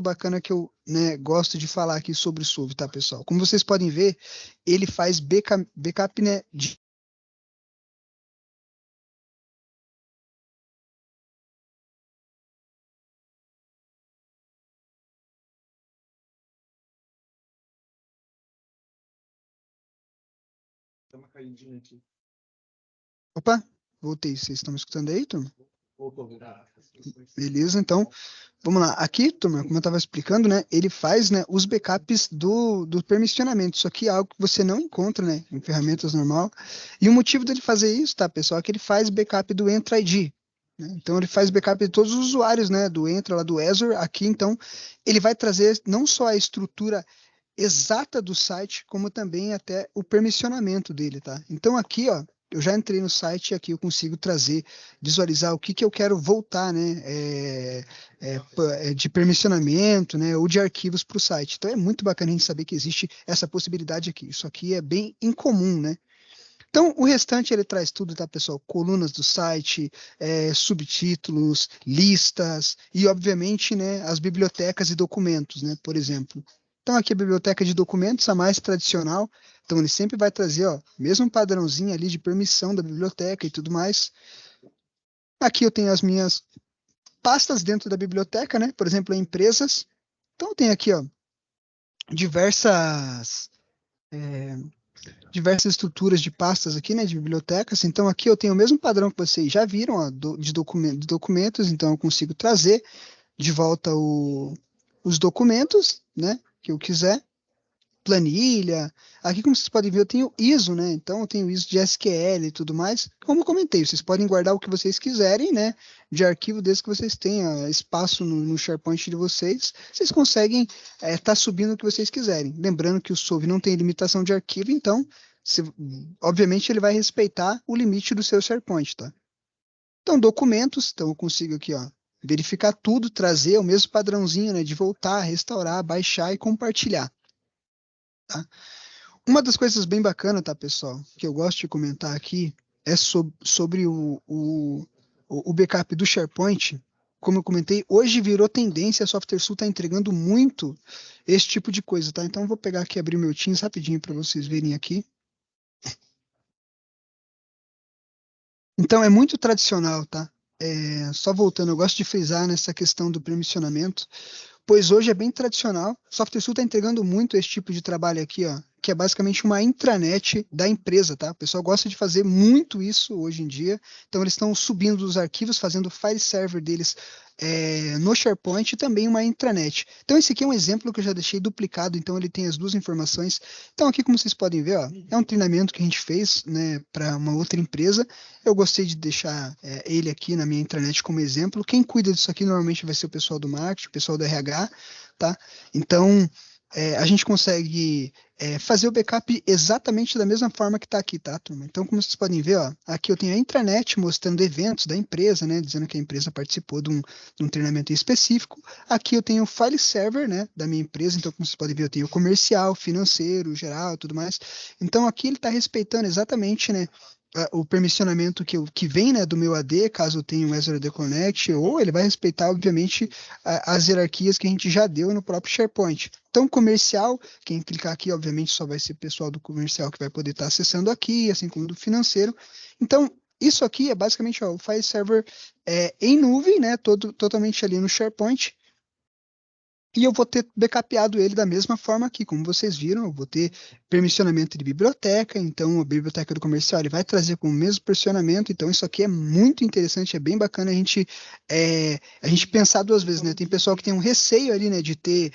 A: bacana que eu, né, gosto de falar aqui sobre o Solve, tá, pessoal? Como vocês podem ver, ele faz backup, né, de Opa, voltei. Vocês estão me escutando aí, turma? Beleza, então, vamos lá. Aqui, turma, como eu estava explicando, né, ele faz, né, os backups do permissionamento. Isso aqui é algo que você não encontra, né, em ferramentas normal. E o motivo dele fazer isso, tá, pessoal, é que ele faz backup do Entra ID. Né? Então, ele faz backup de todos os usuários, né, do Entra, lá do Azure. Aqui, então, ele vai trazer não só a estrutura exata do site, como também até o permissionamento dele, tá? Então, aqui, ó, eu já entrei no site e aqui eu consigo trazer, visualizar o que que eu quero voltar, né, de permissionamento, né, ou de arquivos para o site. Então é muito bacana a gente saber que existe essa possibilidade aqui. Isso aqui é bem incomum, né? Então, o restante ele traz tudo, tá, pessoal? Colunas do site, subtítulos, listas e, obviamente, né, as bibliotecas e documentos, né, por exemplo. Então, aqui a biblioteca de documentos, a mais tradicional. Então, ele sempre vai trazer, ó, mesmo padrãozinho ali de permissão da biblioteca e tudo mais. Aqui eu tenho as minhas pastas dentro da biblioteca, né? Por exemplo, empresas. Então, eu tenho aqui, ó, diversas diversas estruturas de pastas aqui, né, de bibliotecas. Então, aqui eu tenho o mesmo padrão que vocês já viram, ó, de documentos. Então, eu consigo trazer de volta os documentos, né, que eu quiser. Planilha. Aqui, como vocês podem ver, eu tenho ISO, né? Então, eu tenho ISO de SQL e tudo mais. Como eu comentei, vocês podem guardar o que vocês quiserem, né? De arquivo, desde que vocês tenham espaço no SharePoint de vocês. Vocês conseguem estar subindo o que vocês quiserem. Lembrando que o Solve não tem limitação de arquivo, então, obviamente, ele vai respeitar o limite do seu SharePoint, tá? Então, documentos. Então, eu consigo aqui, ó, verificar tudo, trazer o mesmo padrãozinho, né? De voltar, restaurar, baixar e compartilhar. Tá? Uma das coisas bem bacanas, tá, pessoal, que eu gosto de comentar aqui é sobre o backup do SharePoint. Como eu comentei, hoje virou tendência, a SoftwareSul está entregando muito esse tipo de coisa, tá? Então eu vou pegar aqui e abrir o meu Teams rapidinho para vocês verem aqui. Então é muito tradicional, tá? Só voltando, eu gosto de frisar nessa questão do permissionamento, pois hoje é bem tradicional. SoftwareSul está entregando muito esse tipo de trabalho aqui, ó, que é basicamente uma intranet da empresa, tá? O pessoal gosta de fazer muito isso hoje em dia. Então, eles estão subindo os arquivos, fazendo o file server deles no SharePoint e também uma intranet. Então, esse aqui é um exemplo que eu já deixei duplicado, então ele tem as duas informações. Então, aqui, como vocês podem ver, ó, é um treinamento que a gente fez, né, para uma outra empresa. Eu gostei de deixar ele aqui na minha intranet como exemplo. Quem cuida disso aqui normalmente vai ser o pessoal do marketing, o pessoal do RH, tá? Então, a gente consegue fazer o backup exatamente da mesma forma que está aqui, tá, turma? Então, como vocês podem ver, ó, aqui eu tenho a intranet mostrando eventos da empresa, né, dizendo que a empresa participou de um treinamento específico. Aqui eu tenho o file server, né, da minha empresa. Então, como vocês podem ver, eu tenho o comercial, financeiro, geral, tudo mais. Então, aqui ele está respeitando exatamente, né, o permissionamento que vem, né, do meu AD, caso eu tenha um Azure AD Connect, ou ele vai respeitar, obviamente, as hierarquias que a gente já deu no próprio SharePoint. Então, comercial, quem clicar aqui, obviamente, só vai ser o pessoal do comercial que vai poder estar acessando aqui, assim como do financeiro. Então, isso aqui é basicamente, ó, o file server em nuvem, né, totalmente ali no SharePoint. E eu vou ter backupeado ele da mesma forma aqui, como vocês viram, eu vou ter permissionamento de biblioteca, então a biblioteca do comercial ele vai trazer com o mesmo permissionamento, então isso aqui é muito interessante, é bem bacana a gente pensar duas vezes, né? Tem pessoal que tem um receio ali, né, de ter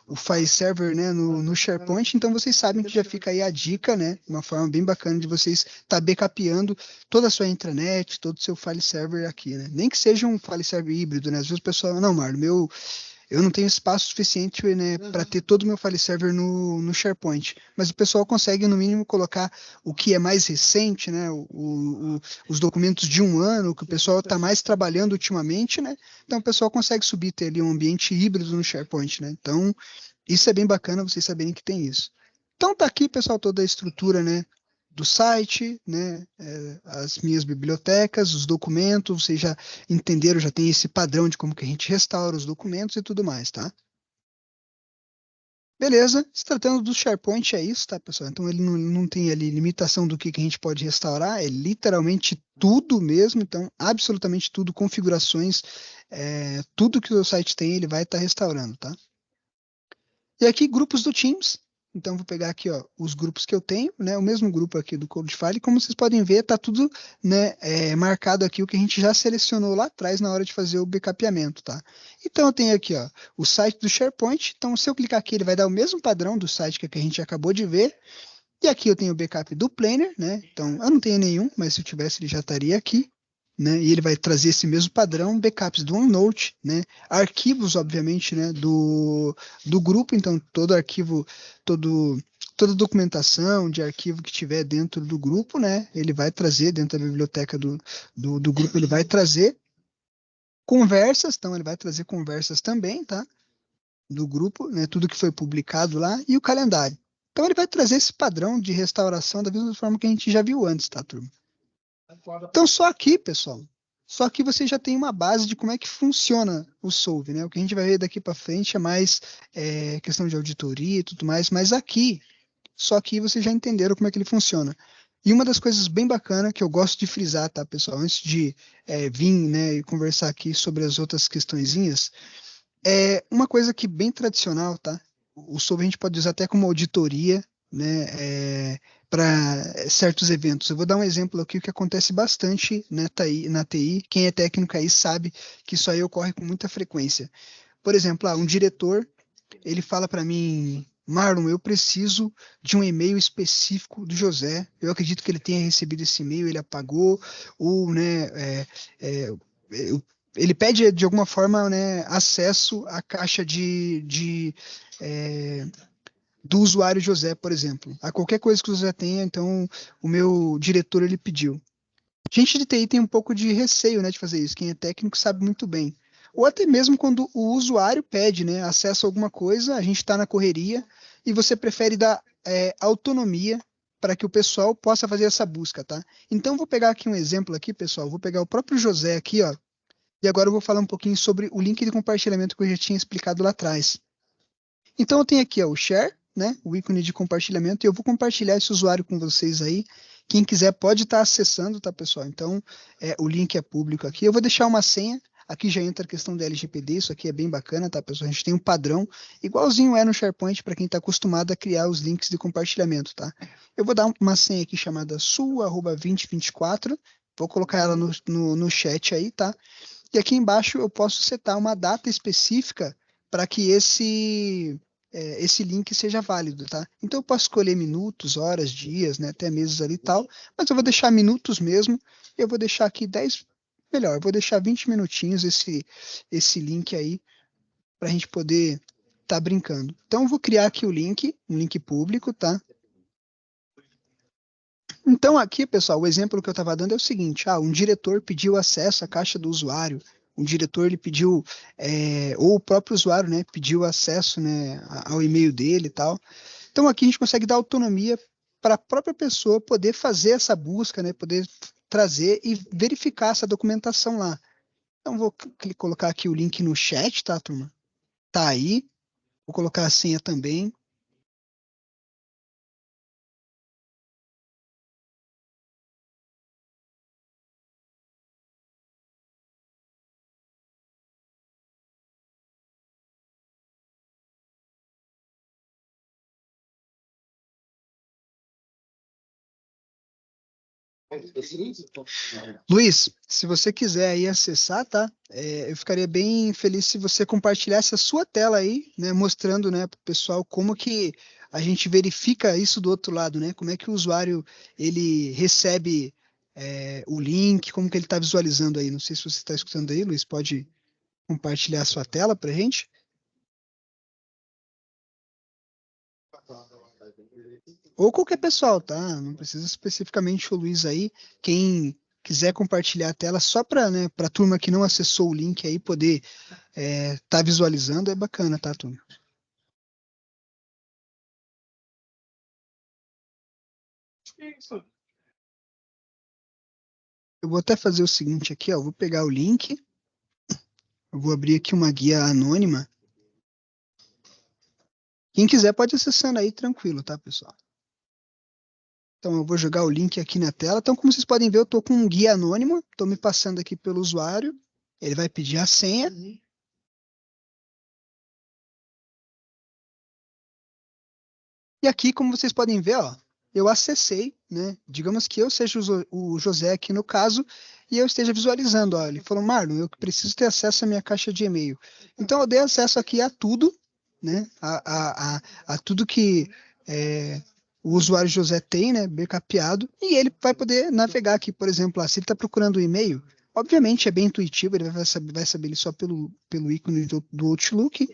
A: o file server, né, no SharePoint, então vocês sabem que já fica aí a dica, né, uma forma bem bacana de vocês estar backupeando toda a sua intranet, todo o seu file server aqui, né? Nem que seja um file server híbrido, né? Às vezes o pessoal, não, Marlon, eu não tenho espaço suficiente, né, para ter todo o meu file server no SharePoint, mas o pessoal consegue, no mínimo, colocar o que é mais recente, né, os documentos de um ano, que o pessoal está mais trabalhando ultimamente, né, então o pessoal consegue subir, ter ali um ambiente híbrido no SharePoint, né, então isso é bem bacana vocês saberem que tem isso. Então tá aqui, pessoal, toda a estrutura, né, do site, né, as minhas bibliotecas, os documentos, vocês já entenderam, já tem esse padrão de como que a gente restaura os documentos e tudo mais, tá? Beleza, se tratando do SharePoint é isso, tá, pessoal? Então ele não tem ali limitação do que a gente pode restaurar, é literalmente tudo mesmo, então absolutamente tudo, configurações, tudo que o site tem ele vai estar restaurando, tá? E aqui, grupos do Teams. Então, vou pegar aqui, ó, os grupos que eu tenho, né? O mesmo grupo aqui do Codefile. Como vocês podem ver, tá tudo, né, marcado aqui o que a gente já selecionou lá atrás na hora de fazer o backupeamento, tá? Então, eu tenho aqui, ó, o site do SharePoint. Então, se eu clicar aqui, ele vai dar o mesmo padrão do site que a gente acabou de ver. E aqui eu tenho o backup do Planner, né? Então, eu não tenho nenhum, mas se eu tivesse, ele já estaria aqui. Né, e ele vai trazer esse mesmo padrão, backups do OneNote, né, arquivos, obviamente, né, do grupo, então todo arquivo, todo, toda documentação de arquivo que tiver dentro do grupo, né, ele vai trazer dentro da biblioteca do grupo, ele vai trazer conversas, então ele vai trazer conversas também, tá, do grupo, né, tudo que foi publicado lá, e o calendário. Então ele vai trazer esse padrão de restauração da mesma forma que a gente já viu antes, tá, turma? Então, só aqui, pessoal, só aqui você já tem uma base de como é que funciona o Solve, né? O que a gente vai ver daqui para frente é mais questão de auditoria e tudo mais, mas aqui, só aqui vocês já entenderam como é que ele funciona. E uma das coisas bem bacanas que eu gosto de frisar, tá, pessoal, antes de vir, né, e conversar aqui sobre as outras questõezinhas, é uma coisa que bem tradicional, tá? O Solve a gente pode usar até como auditoria, né, para certos eventos. Eu vou dar um exemplo aqui que acontece bastante na TI. Quem é técnico aí sabe que isso aí ocorre com muita frequência. Por exemplo, um diretor, ele fala para mim, Marlon, eu preciso de um e-mail específico do José. Eu acredito que ele tenha recebido esse e-mail, ele apagou, ou, né, é, eu- ele pede de alguma forma, né, acesso à caixa é, do usuário José, por exemplo. A qualquer coisa que o José tenha, então o meu diretor ele pediu. Gente de TI tem um pouco de receio, né, de fazer isso. Quem é técnico sabe muito bem. Ou até mesmo quando o usuário pede, né, acesso a alguma coisa, a gente está na correria e você prefere dar autonomia para que o pessoal possa fazer essa busca, tá? Então vou pegar aqui um exemplo aqui, pessoal. Vou pegar o próprio José aqui, ó. E agora eu vou falar um pouquinho sobre o link de compartilhamento que eu já tinha explicado lá atrás. Então eu tenho aqui ó, o share, né, o ícone de compartilhamento, e eu vou compartilhar esse usuário com vocês aí. Quem quiser pode estar acessando, tá, pessoal? Então o link é público aqui. Eu vou deixar uma senha. Aqui já entra a questão da LGPD, isso aqui é bem bacana, tá, pessoal? A gente tem um padrão, igualzinho é no SharePoint, para quem está acostumado a criar os links de compartilhamento, tá? Eu vou dar uma senha aqui chamada sul@2024, vou colocar ela no chat aí, tá? E aqui embaixo eu posso setar uma data específica para que esse link seja válido, tá? Então eu posso escolher minutos, horas, dias, né, até meses ali e tal, mas eu vou deixar minutos mesmo, e eu vou deixar aqui 10, melhor, eu vou deixar 20 minutinhos esse link aí para a gente poder estar brincando. Então eu vou criar aqui o link, um link público, tá? Então, aqui, pessoal, o exemplo que eu estava dando é o seguinte: um diretor pediu acesso à caixa do usuário, um diretor ele pediu, ou o próprio usuário, né, pediu acesso, né, ao e-mail dele e tal. Então, aqui a gente consegue dar autonomia para a própria pessoa poder fazer essa busca, né, poder trazer e verificar essa documentação lá. Então, vou colocar aqui o link no chat, tá, turma? Tá aí. Vou colocar a senha também. Luiz, se você quiser aí acessar, tá? Eu ficaria bem feliz se você compartilhasse a sua tela aí, né? Mostrando, né, para o pessoal como que a gente verifica isso do outro lado, né? Como é que o usuário ele recebe o link, como que ele está visualizando aí. Não sei se você está escutando aí, Luiz, pode compartilhar a sua tela para a gente? Ou qualquer pessoal, tá? Não precisa especificamente o Luiz aí. Quem quiser compartilhar a tela só para, né, para a turma que não acessou o link aí poder tá visualizando, é bacana, tá, turma? Eu vou até fazer o seguinte aqui, ó, eu vou pegar o link, eu vou abrir aqui uma guia anônima. Quem quiser pode acessando aí tranquilo, tá, pessoal? Então eu vou jogar o link aqui na tela. Então, como vocês podem ver, eu estou com um guia anônimo, estou me passando aqui pelo usuário. Ele vai pedir a senha. E aqui, como vocês podem ver, ó, eu acessei, né? Digamos que eu seja o José aqui no caso, e eu esteja visualizando. Ó, ele falou, Marlon, eu preciso ter acesso à minha caixa de e-mail. Então, eu dei acesso aqui a tudo, né? A tudo que o usuário José tem, né? Backupado, e ele vai poder navegar aqui, por exemplo, se ele está procurando um e-mail. Obviamente é bem intuitivo, ele vai saber ele só pelo ícone do Outlook,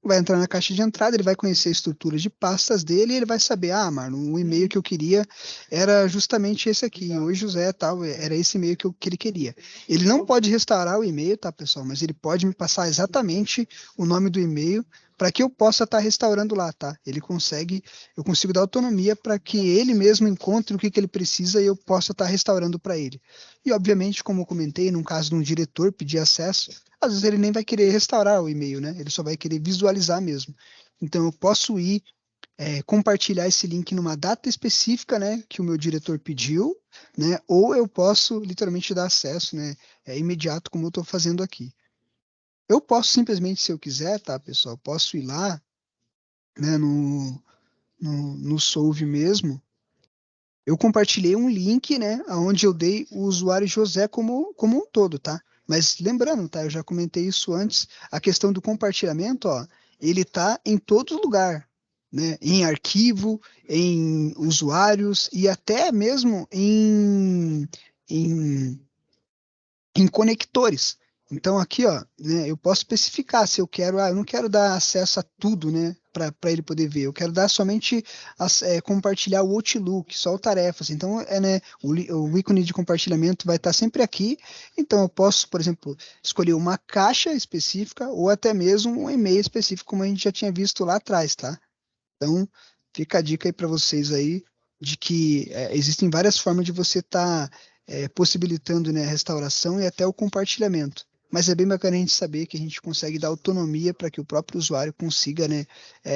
A: vai entrar na caixa de entrada, ele vai conhecer a estrutura de pastas dele e ele vai saber, Marlon, o e-mail que eu queria era justamente esse aqui, oi José, tal, era esse e-mail que ele queria. Ele não pode restaurar o e-mail, tá, pessoal, mas ele pode me passar exatamente o nome do e-mail para que eu possa estar restaurando lá, tá? Eu consigo dar autonomia para que ele mesmo encontre o que ele precisa e eu possa estar restaurando para ele. E, obviamente, como eu comentei, num caso de um diretor pedir acesso, às vezes ele nem vai querer restaurar o e-mail, né? Ele só vai querer visualizar mesmo. Então eu posso ir compartilhar esse link numa data específica, né, que o meu diretor pediu, né? Ou eu posso literalmente dar acesso, né, imediato, como eu estou fazendo aqui. Eu posso simplesmente, se eu quiser, tá, pessoal, posso ir lá, né, no Solve mesmo. Eu compartilhei um link, né, onde eu dei o usuário José como um todo, tá? Mas lembrando, tá? Eu já comentei isso antes. A questão do compartilhamento, ó, ele tá em todo lugar, né? Em arquivo, em usuários e até mesmo em em conectores. Então aqui, ó, né, eu posso especificar se eu quero, eu não quero dar acesso a tudo, né, para ele poder ver. Eu quero dar somente compartilhar o Outlook, só o tarefas. Então né, o ícone de compartilhamento vai estar sempre aqui. Então eu posso, por exemplo, escolher uma caixa específica ou até mesmo um e-mail específico, como a gente já tinha visto lá atrás, tá? Então fica a dica aí para vocês aí de que existem várias formas de você estar possibilitando, né, a restauração e até o compartilhamento. Mas é bem bacana a gente saber que a gente consegue dar autonomia para que o próprio usuário consiga, né,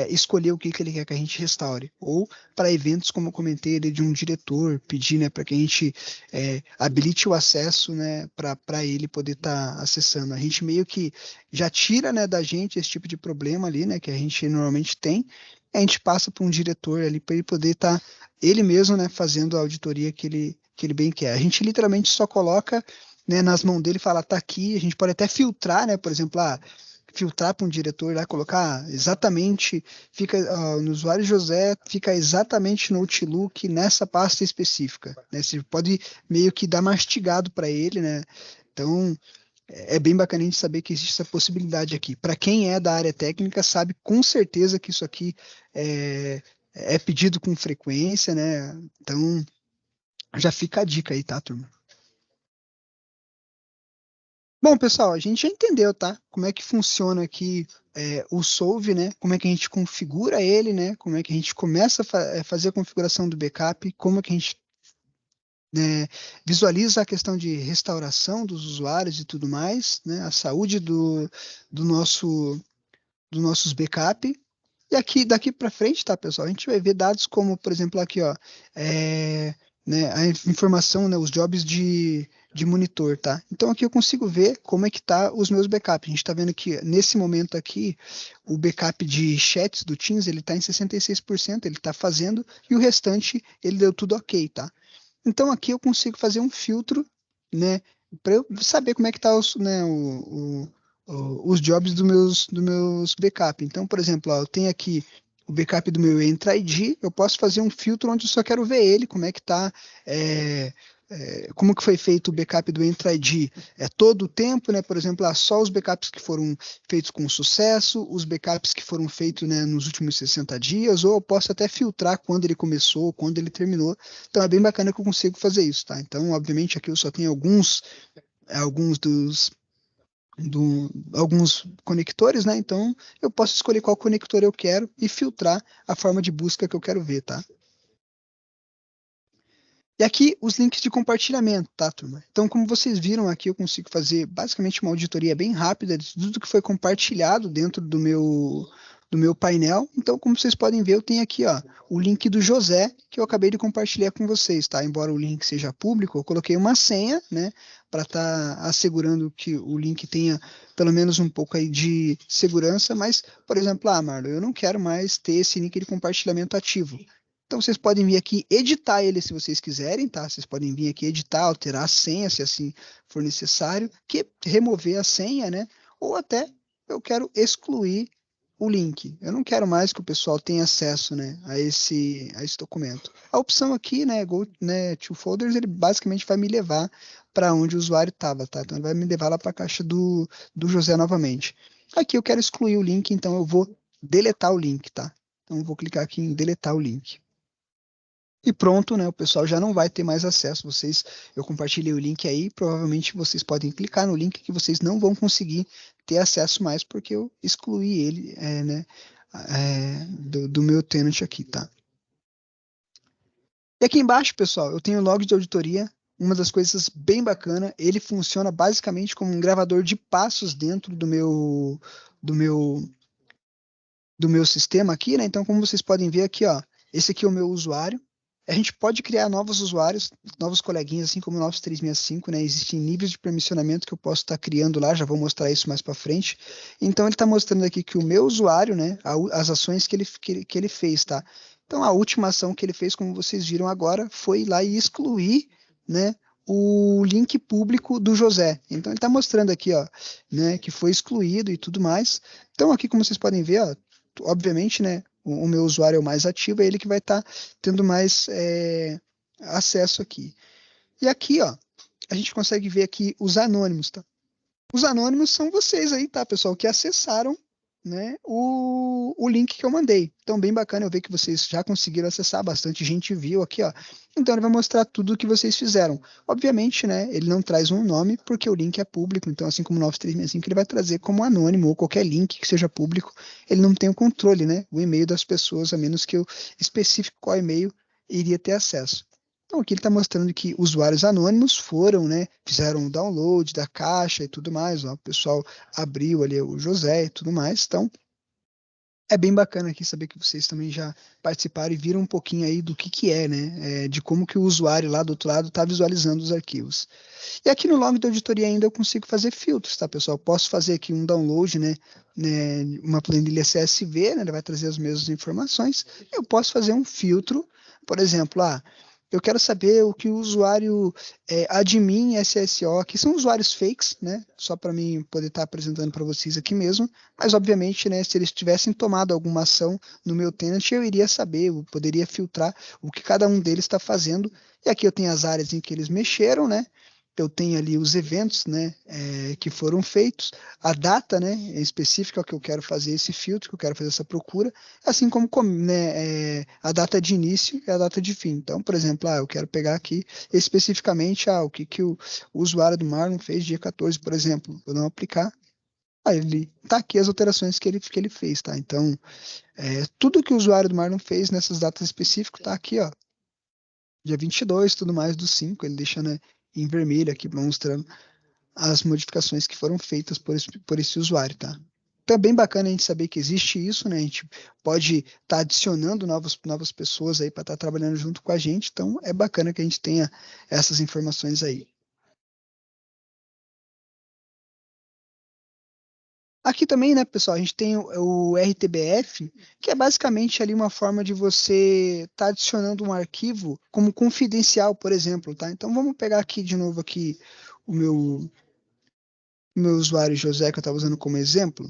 A: escolher o que ele quer que a gente restaure. Ou para eventos, como eu comentei, de um diretor pedir, né, para que a gente habilite o acesso, né, para ele poder estar acessando. A gente meio que já tira, né, da gente esse tipo de problema ali, né, que a gente normalmente tem. A gente passa para um diretor ali para ele poder estar ele mesmo, né, fazendo a auditoria que ele bem quer. A gente literalmente só coloca, né, nas mãos dele e fala, tá aqui, a gente pode até filtrar, né, por exemplo, filtrar para um diretor lá, colocar exatamente, fica no usuário José, fica exatamente no Outlook nessa pasta específica, né? Você pode meio que dar mastigado para ele, né? Então, é bem bacana a gente saber que existe essa possibilidade aqui. Para quem é da área técnica, sabe com certeza que isso aqui é pedido com frequência, né? Então, já fica a dica aí, tá, turma? Bom, pessoal, a gente já entendeu, tá? Como é que funciona aqui o Solve, né? Como é que a gente configura ele, né? Como é que a gente começa a fazer a configuração do backup, como é que a gente né, visualiza a questão de restauração dos usuários e tudo mais, né? A saúde do dos nossos backup. E aqui, daqui para frente, tá, pessoal? A gente vai ver dados como, por exemplo, aqui, ó, né, a informação, né, os jobs de monitor, tá? Então aqui eu consigo ver como é que tá os meus backups. A gente está vendo que nesse momento aqui, o backup de chats do Teams, ele tá em 66%, ele tá fazendo, e o restante, ele deu tudo ok, tá? Então aqui eu consigo fazer um filtro, né, para eu saber como é que tá os jobs dos meus backup. Então, por exemplo, ó, eu tenho aqui o backup do meu Entra ID, eu posso fazer um filtro onde eu só quero ver ele, como é que tá, como que foi feito o backup do Entra ID todo o tempo, né? Por exemplo, só os backups que foram feitos com sucesso, os backups que foram feitos, né, nos últimos 60 dias, ou eu posso até filtrar quando ele começou, quando ele terminou. Então é bem bacana que eu consigo fazer isso, tá? Então, obviamente, aqui eu só tenho alguns conectores, né? Então eu posso escolher qual conector eu quero e filtrar a forma de busca que eu quero ver, tá? E aqui os links de compartilhamento, tá, turma? Então, como vocês viram aqui, eu consigo fazer basicamente uma auditoria bem rápida de tudo que foi compartilhado dentro do meu painel. Então, como vocês podem ver, eu tenho aqui, ó, o link do José, que eu acabei de compartilhar com vocês, tá? Embora o link seja público, eu coloquei uma senha, né, para estar assegurando que o link tenha pelo menos um pouco aí de segurança, mas, por exemplo, Marlon, eu não quero mais ter esse link de compartilhamento ativo. Então vocês podem vir aqui editar ele se vocês quiserem, tá? Vocês podem vir aqui editar, alterar a senha, se assim for necessário, que remover a senha, né? Ou até eu quero excluir o link. Eu não quero mais que o pessoal tenha acesso, né, a esse documento. A opção aqui, né, Go, né, to Folders, ele basicamente vai me levar para onde o usuário estava, tá? Então ele vai me levar lá para a caixa do José novamente. Aqui eu quero excluir o link, então eu vou deletar o link, tá? Então eu vou clicar aqui em deletar o link. E pronto, né? O pessoal já não vai ter mais acesso. Eu compartilhei o link aí, provavelmente vocês podem clicar no link que vocês não vão conseguir ter acesso mais porque eu excluí ele, né, do meu tenant aqui, tá? E aqui embaixo, pessoal, eu tenho o log de auditoria. Uma das coisas bem bacana, ele funciona basicamente como um gravador de passos dentro do meu, do meu sistema aqui, né? Então, como vocês podem ver aqui, ó, esse aqui é o meu usuário. A gente pode criar novos usuários, novos coleguinhas, assim como o Office 365, né? Existem níveis de permissionamento que eu posso estar criando lá, já vou mostrar isso mais para frente. Então, ele está mostrando aqui que o meu usuário, né? As ações que ele fez, tá? Então, a última ação que ele fez, como vocês viram agora, foi ir lá e excluir, né? O link público do José. Então, ele está mostrando aqui, ó, né? Que foi excluído e tudo mais. Então, aqui, como vocês podem ver, ó, obviamente, né? O meu usuário é o mais ativo, é ele que vai estar tendo mais acesso aqui. E aqui, ó, a gente consegue ver aqui os anônimos, tá? Os anônimos são vocês aí, tá, pessoal, que acessaram, né, o link que eu mandei. Então, bem bacana eu ver que vocês já conseguiram acessar, bastante gente viu aqui, ó. Então, ele vai mostrar tudo o que vocês fizeram. Obviamente, né, ele não traz um nome, porque o link é público, então, assim como o 9365, ele vai trazer como anônimo, ou qualquer link que seja público, ele não tem o controle, né, o e-mail das pessoas, a menos que eu especifique qual e-mail iria ter acesso. Então, aqui ele está mostrando que usuários anônimos foram, né, fizeram o download da caixa e tudo mais, ó, o pessoal abriu ali o José e tudo mais, então é bem bacana aqui saber que vocês também já participaram e viram um pouquinho aí do que é, né, de como que o usuário lá do outro lado está visualizando os arquivos. E aqui no log da auditoria ainda eu consigo fazer filtros, tá, pessoal? Posso fazer aqui um download, né, uma planilha CSV, né, ele vai trazer as mesmas informações. Eu posso fazer um filtro, por exemplo, eu quero saber o que o usuário admin SSO, que são usuários fakes, né? Só para mim poder estar apresentando para vocês aqui mesmo. Mas obviamente, né, se eles tivessem tomado alguma ação no meu tenant, eu iria saber, eu poderia filtrar o que cada um deles está fazendo. E aqui eu tenho as áreas em que eles mexeram, né? Eu tenho ali os eventos, né, que foram feitos, a data, né, específica que eu quero fazer esse filtro, que eu quero fazer essa procura, assim como, né, a data de início e a data de fim. Então, por exemplo, eu quero pegar aqui especificamente o que o usuário do Marlon fez dia 14, por exemplo. Vou não aplicar. Ele tá aqui as alterações que ele fez, tá? Então, tudo que o usuário do Marlon fez nessas datas específicas tá aqui, ó. Dia 22, tudo mais do 5, ele deixa, né, em vermelho aqui, mostrando as modificações que foram feitas por esse usuário, tá? Então é bem bacana a gente saber que existe isso, né? A gente pode estar adicionando novas pessoas aí para estar trabalhando junto com a gente, então é bacana que a gente tenha essas informações aí. Aqui também, né, pessoal, a gente tem o RTBF, que é basicamente ali uma forma de você estar adicionando um arquivo como confidencial, por exemplo, tá? Então vamos pegar aqui de novo aqui o meu usuário José, que eu estava usando como exemplo.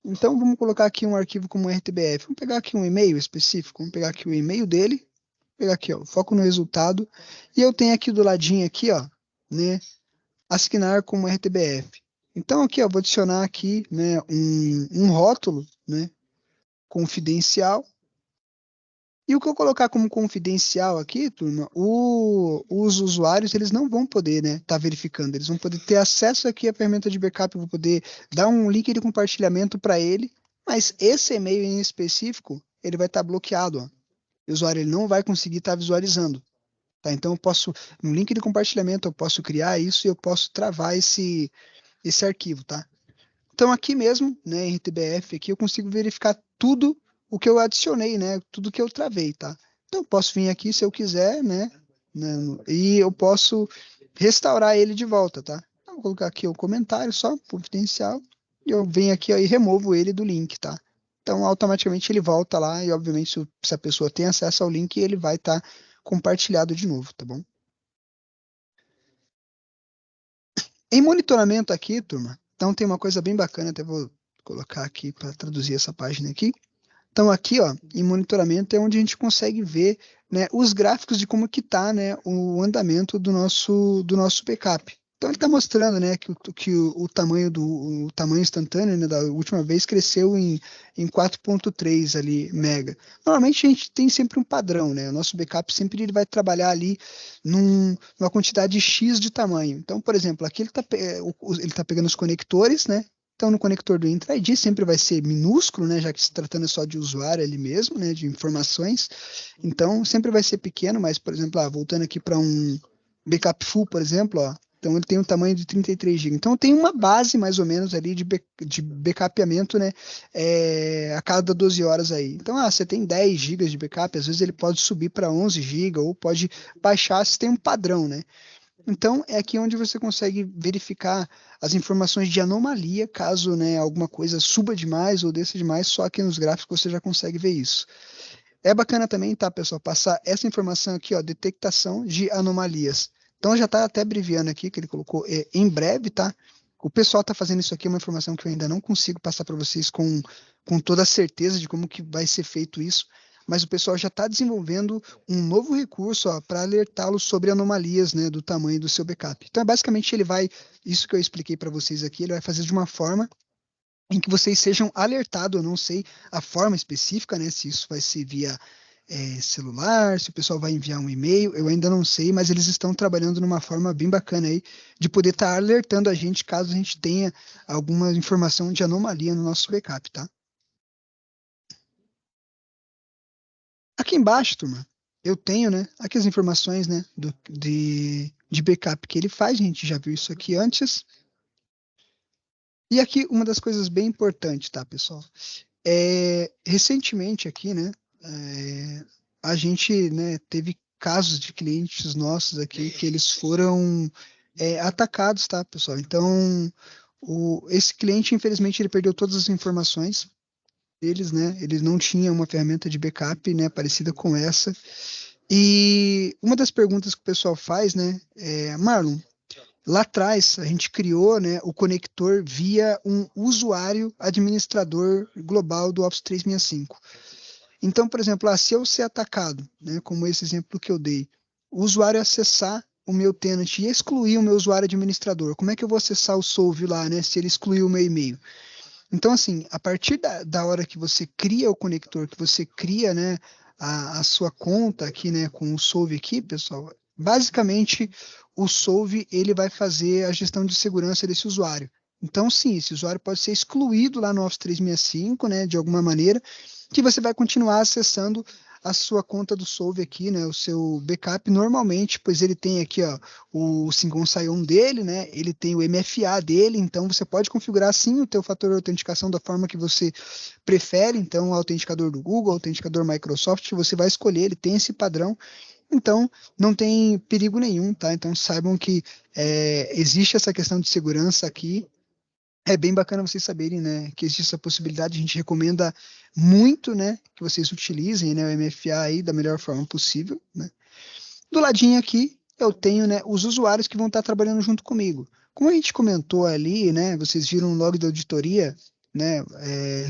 A: Então vamos colocar aqui um arquivo como RTBF. Vamos pegar aqui um e-mail específico, vamos pegar aqui o e-mail dele, pegar aqui, ó, foco no resultado, e eu tenho aqui do ladinho aqui, ó, né, assinar como RTBF. Então aqui, ó, vou adicionar aqui, né, um rótulo, né, confidencial. E o que eu colocar como confidencial aqui, turma, os usuários, eles não vão poder, né, tá verificando. Eles vão poder ter acesso aqui à ferramenta de backup, eu vou poder dar um link de compartilhamento para ele, mas esse e-mail em específico, ele vai estar bloqueado, ó. O usuário ele não vai conseguir estar visualizando. Tá? Então eu posso, no link de compartilhamento, eu posso criar isso e eu posso travar esse arquivo, tá? Então aqui mesmo, né, em RTBF, aqui eu consigo verificar tudo o que eu adicionei, né, tudo que eu travei, tá? Então eu posso vir aqui se eu quiser, né, e eu posso restaurar ele de volta, tá? Então, vou colocar aqui o comentário só, confidencial, e eu venho aqui ó, e removo ele do link, tá? Então automaticamente ele volta lá e obviamente se a pessoa tem acesso ao link, ele vai estar compartilhado de novo, tá bom? Em monitoramento aqui, turma, então tem uma coisa bem bacana, até vou colocar aqui para traduzir essa página aqui. Então aqui, ó, em monitoramento é onde a gente consegue ver, né, os gráficos de como que tá, né, o andamento do nosso backup. Então ele está mostrando, né, que o tamanho instantâneo, né, da última vez cresceu em 4.3 ali mega. Normalmente a gente tem sempre um padrão, né? O nosso backup sempre ele vai trabalhar ali numa quantidade X de tamanho. Então, por exemplo, aqui ele tá pegando os conectores, né? Então, no conector do Intra ID sempre vai ser minúsculo, né, já que se tratando só de usuário ali mesmo, né, de informações. Então, sempre vai ser pequeno, mas, por exemplo, voltando aqui para um backup full, por exemplo, ó, então ele tem um tamanho de 33 GB. Então, tem uma base, mais ou menos, ali de backupeamento, né, a cada 12 horas aí. Então, você tem 10 GB de backup, às vezes ele pode subir para 11 GB ou pode baixar se tem um padrão, né. Então, é aqui onde você consegue verificar as informações de anomalia, caso, né, alguma coisa suba demais ou desça demais, só aqui nos gráficos você já consegue ver isso. É bacana também, tá, pessoal, passar essa informação aqui, ó, detectação de anomalias. Então, já está até abreviando aqui, que ele colocou em breve, tá? O pessoal está fazendo isso aqui, é uma informação que eu ainda não consigo passar para vocês com toda a certeza de como que vai ser feito isso, mas o pessoal já está desenvolvendo um novo recurso para alertá-los sobre anomalias, né, do tamanho do seu backup. Então, basicamente, isso que eu expliquei para vocês aqui, ele vai fazer de uma forma em que vocês sejam alertados, eu não sei a forma específica, né, se isso vai ser via celular, se o pessoal vai enviar um e-mail, eu ainda não sei, mas eles estão trabalhando numa forma bem bacana aí de poder estar alertando a gente caso a gente tenha alguma informação de anomalia no nosso backup, tá? Aqui embaixo, turma, eu tenho, né, aqui as informações, né, de backup que ele faz, a gente já viu isso aqui antes. E aqui uma das coisas bem importantes, tá, pessoal? Recentemente aqui, né, a gente, né, teve casos de clientes nossos aqui que eles foram atacados, tá, pessoal? Então, esse cliente, infelizmente, ele perdeu todas as informações deles, né? Ele não tinha uma ferramenta de backup, né, parecida com essa. E uma das perguntas que o pessoal faz, né, Marlon, lá atrás a gente criou, né, o conector via um usuário administrador global do Office 365. Então, por exemplo, se eu ser atacado, né, como esse exemplo que eu dei, o usuário acessar o meu tenant e excluir o meu usuário administrador, como é que eu vou acessar o Solve lá, né, se ele excluir o meu e-mail? Então, assim, a partir da hora que você cria o conector, que você cria, né, a sua conta aqui, né, com o Solve aqui, pessoal, basicamente o Solve ele vai fazer a gestão de segurança desse usuário. Então, sim, esse usuário pode ser excluído lá no Office 365, né, de alguma maneira, que você vai continuar acessando a sua conta do Solve aqui, né, o seu backup normalmente, pois ele tem aqui, ó, o Singon Sign-On dele, né, ele tem o MFA dele, então você pode configurar sim o teu fator de autenticação da forma que você prefere, então o autenticador do Google, o autenticador Microsoft, você vai escolher, ele tem esse padrão, então não tem perigo nenhum, tá? Então saibam que existe essa questão de segurança aqui, é bem bacana vocês saberem, né, que existe essa possibilidade. A gente recomenda muito, né, que vocês utilizem, né, o MFA aí da melhor forma possível, né. Do ladinho aqui, eu tenho, né, os usuários que vão estar trabalhando junto comigo. Como a gente comentou ali, né, vocês viram o log da auditoria, né,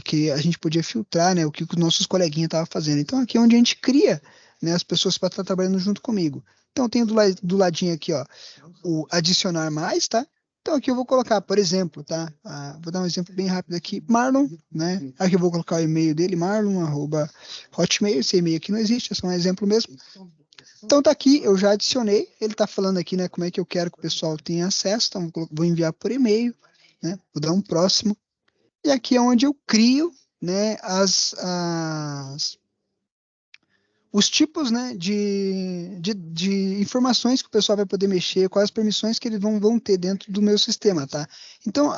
A: que a gente podia filtrar, né, o que os nossos coleguinhas estavam fazendo. Então, aqui é onde a gente cria, né, as pessoas para estar trabalhando junto comigo. Então, eu tenho do ladinho aqui, ó, o adicionar mais, tá? Então, aqui eu vou colocar, por exemplo, tá? Vou dar um exemplo bem rápido aqui, Marlon, né? Aqui eu vou colocar o e-mail dele, marlon@hotmail. Esse e-mail aqui não existe, é só um exemplo mesmo. Então tá aqui, eu já adicionei, ele tá falando aqui, né, como é que eu quero que o pessoal tenha acesso, então vou enviar por e-mail, né, vou dar um próximo, e aqui é onde eu crio, né, os tipos, né, de informações que o pessoal vai poder mexer, quais as permissões que eles vão ter dentro do meu sistema, tá? Então,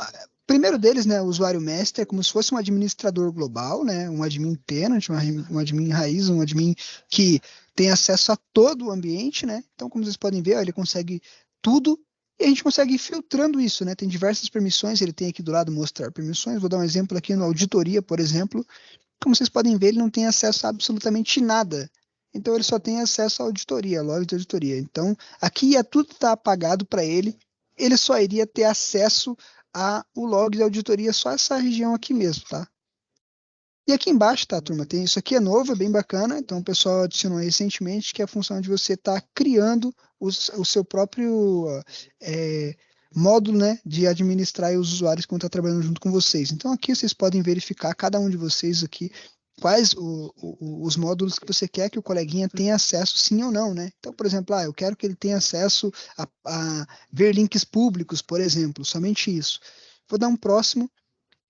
A: primeiro deles, né, o usuário mestre é como se fosse um administrador global, né, um admin tenant, um admin raiz, um admin que tem acesso a todo o ambiente, né? Então, como vocês podem ver, ó, ele consegue tudo e a gente consegue ir filtrando isso, né? Tem diversas permissões, ele tem aqui do lado mostrar permissões. Vou dar um exemplo aqui no auditoria, por exemplo. Como vocês podem ver, ele não tem acesso a absolutamente nada. Então, ele só tem acesso à auditoria, log de auditoria. Então, aqui tudo está apagado para ele. Ele só iria ter acesso ao log de auditoria, só essa região aqui mesmo, tá? E aqui embaixo, tá, turma? Tem isso aqui é novo, é bem bacana. Então, o pessoal adicionou recentemente, que é a função de você estar criando o seu próprio módulo, né, de administrar os usuários que vão estar trabalhando junto com vocês. Então, aqui vocês podem verificar, cada um de vocês aqui, quais os módulos que você quer que o coleguinha tenha acesso, sim ou não, né? Então, por exemplo, eu quero que ele tenha acesso a ver links públicos, por exemplo, somente isso. Vou dar um próximo.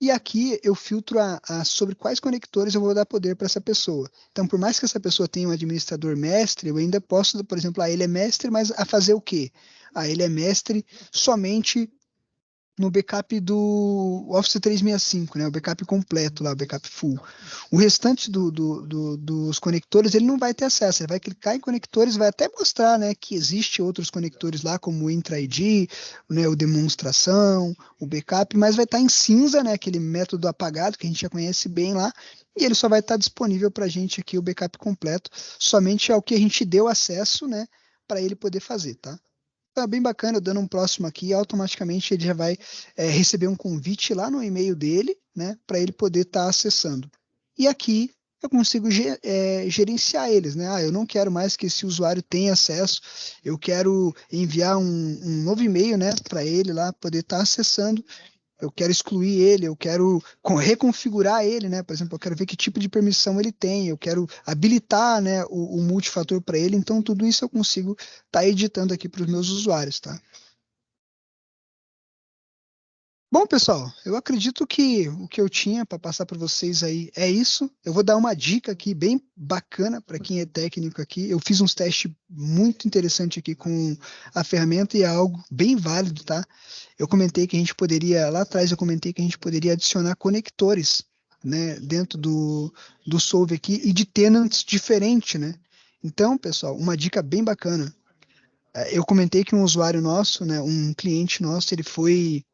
A: E aqui eu filtro sobre quais conectores eu vou dar poder para essa pessoa. Então, por mais que essa pessoa tenha um administrador mestre, eu ainda posso, por exemplo, ele é mestre, mas a fazer o quê? Ele é mestre somente no backup do Office 365, né? O backup completo lá, o backup full. O restante dos conectores, ele não vai ter acesso. Ele vai clicar em conectores, vai até mostrar, né, que existe outros conectores lá, como o Intra-ID, né, o demonstração, o backup, mas vai estar em cinza, né, aquele método apagado que a gente já conhece bem lá, e ele só vai estar disponível para a gente aqui, o backup completo, somente ao que a gente deu acesso, né, para ele poder fazer, tá? Tá bem bacana, eu dando um próximo aqui, automaticamente ele já vai receber um convite lá no e-mail dele, né, para ele poder estar acessando. E aqui eu consigo gerenciar eles, né? Eu não quero mais que esse usuário tenha acesso, eu quero enviar um novo e-mail, né, para ele lá poder estar acessando. Eu quero excluir ele, eu quero reconfigurar ele, né? Por exemplo, eu quero ver que tipo de permissão ele tem, eu quero habilitar, né, o multifator para ele. Então, tudo isso eu consigo estar editando aqui para os meus usuários, tá? Bom, pessoal, eu acredito que o que eu tinha para passar para vocês aí é isso. Eu vou dar uma dica aqui bem bacana para quem é técnico aqui. Eu fiz uns testes muito interessantes aqui com a ferramenta e é algo bem válido, tá? Eu comentei que a gente poderia, lá atrás eu comentei que a gente poderia adicionar conectores, né, dentro do Solve aqui e de tenants diferentes, né? Então, pessoal, uma dica bem bacana. Eu comentei que um usuário nosso, né, um cliente nosso, ele foi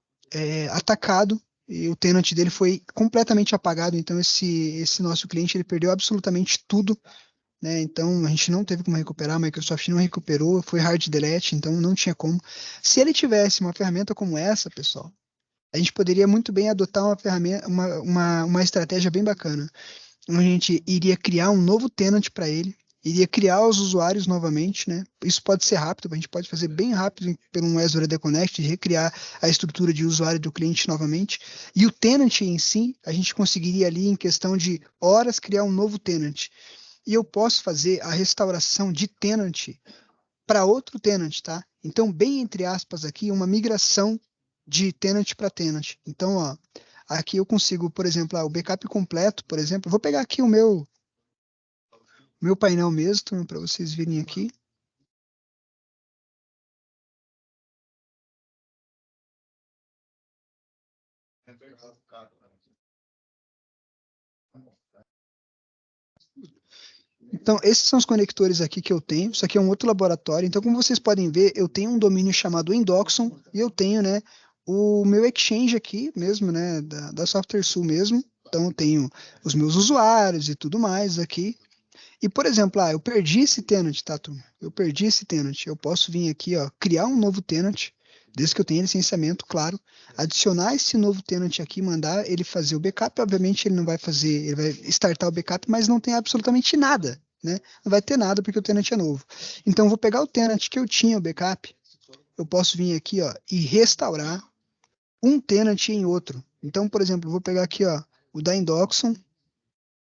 A: atacado e o tenant dele foi completamente apagado. Então esse nosso cliente ele perdeu absolutamente tudo, né? Então a gente não teve como recuperar, a Microsoft não recuperou, foi hard delete, então não tinha como. Se ele tivesse uma ferramenta como essa, pessoal, a gente poderia muito bem adotar uma ferramenta, uma estratégia bem bacana. A gente iria criar um novo tenant para ele, iria criar os usuários novamente, né? Isso pode ser rápido, a gente pode fazer bem rápido pelo um Azure AD Connect, recriar a estrutura de usuário do cliente novamente. E o tenant em si, a gente conseguiria ali em questão de horas criar um novo tenant. E eu posso fazer a restauração de tenant para outro tenant, tá? Então, bem entre aspas aqui, uma migração de tenant para tenant. Então, ó, aqui eu consigo, por exemplo, o backup completo, por exemplo, vou pegar aqui o meu painel mesmo, para vocês verem aqui. Então, esses são os conectores aqui que eu tenho. Isso aqui é um outro laboratório. Então, como vocês podem ver, eu tenho um domínio chamado Endoxon e eu tenho, né, o meu Exchange aqui mesmo, né, da SoftwareSul mesmo. Então, eu tenho os meus usuários e tudo mais aqui. E, por exemplo, eu perdi esse tenant, tá, turma? Eu perdi esse tenant. Eu posso vir aqui, ó, criar um novo tenant, desde que eu tenha licenciamento, claro. Adicionar esse novo tenant aqui, mandar ele fazer o backup. Obviamente, ele não vai fazer, ele vai startar o backup, mas não tem absolutamente nada, né? Não vai ter nada porque o tenant é novo. Então, eu vou pegar o tenant que eu tinha, o backup. Eu posso vir aqui, ó, e restaurar um tenant em outro. Então, por exemplo, eu vou pegar aqui, ó, o da Indoxon.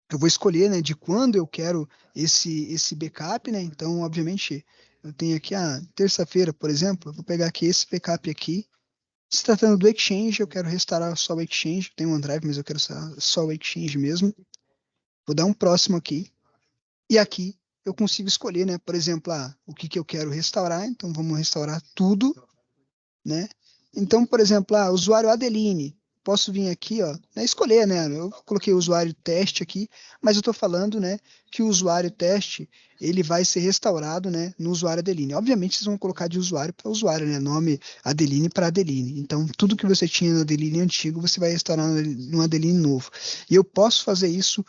A: Eu vou escolher, né, de quando eu quero esse backup, né? Então, obviamente, eu tenho aqui a terça-feira, por exemplo, eu vou pegar aqui esse backup aqui. Se tratando do Exchange, eu quero restaurar só o Exchange. Tem um OneDrive, mas eu quero só o Exchange mesmo. Vou dar um próximo aqui. E aqui eu consigo escolher, né? Por exemplo, o que eu quero restaurar. Então, vamos restaurar tudo, né? Então, por exemplo, usuário Adeline, posso vir aqui, ó, né, escolher, né? Eu coloquei o usuário teste aqui, mas eu estou falando, né, que o usuário teste ele vai ser restaurado, né, no usuário Adeline. Obviamente, vocês vão colocar de usuário para usuário, né? Nome Adeline para Adeline. Então, tudo que você tinha no Adeline antigo, você vai restaurar no Adeline novo. E eu posso fazer isso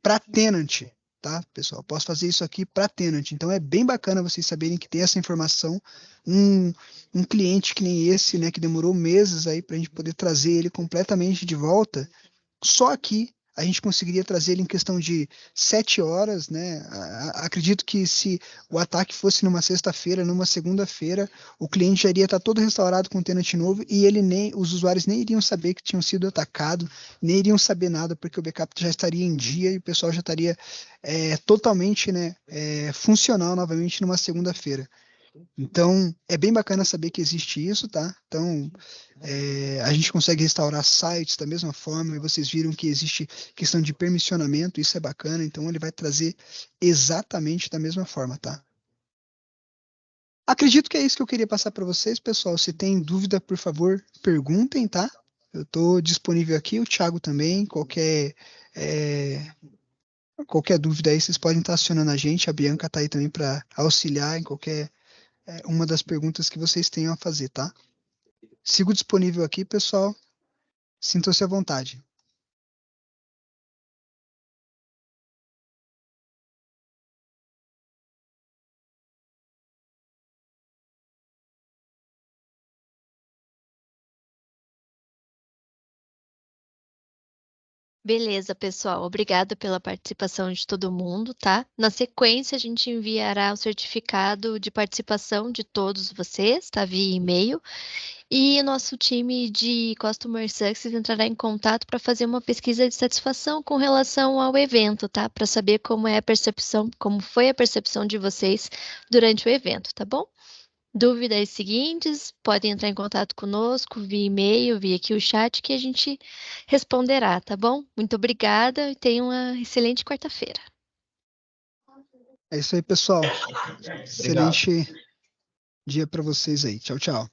A: para tenant, tá, pessoal? Posso fazer isso aqui para tenant. Então é bem bacana vocês saberem que tem essa informação. Um cliente que nem esse, né, que demorou meses aí para a gente poder trazer ele completamente de volta, só aqui a gente conseguiria trazer ele em questão de 7 horas, né? Acredito que se o ataque fosse numa sexta-feira, numa segunda-feira, o cliente já iria estar todo restaurado com o tenant novo e os usuários nem iriam saber que tinham sido atacados, nem iriam saber nada, porque o backup já estaria em dia e o pessoal já estaria totalmente, né, funcional novamente numa segunda-feira. Então, é bem bacana saber que existe isso, tá? Então, a gente consegue restaurar sites da mesma forma, e vocês viram que existe questão de permissionamento, isso é bacana, então ele vai trazer exatamente da mesma forma, tá? Acredito que é isso que eu queria passar para vocês, pessoal. Se tem dúvida, por favor, perguntem, tá? Eu estou disponível aqui, o Thiago também, qualquer dúvida aí, vocês podem estar acionando a gente, a Bianca está aí também para auxiliar em qualquer uma das perguntas que vocês tenham a fazer, tá? Sigo disponível aqui, pessoal. Sintam-se à vontade.
D: Beleza, pessoal. Obrigada pela participação de todo mundo, tá? Na sequência, a gente enviará o certificado de participação de todos vocês, tá? Via e-mail. E o nosso time de Customer Success entrará em contato para fazer uma pesquisa de satisfação com relação ao evento, tá? Para saber como é a percepção, como foi a percepção de vocês durante o evento, tá bom? Dúvidas seguintes, podem entrar em contato conosco via e-mail, via aqui o chat, que a gente responderá, tá bom? Muito obrigada e tenham uma excelente quarta-feira.
A: É isso aí, pessoal.
E: Obrigado.
A: Excelente dia para vocês aí. Tchau, tchau.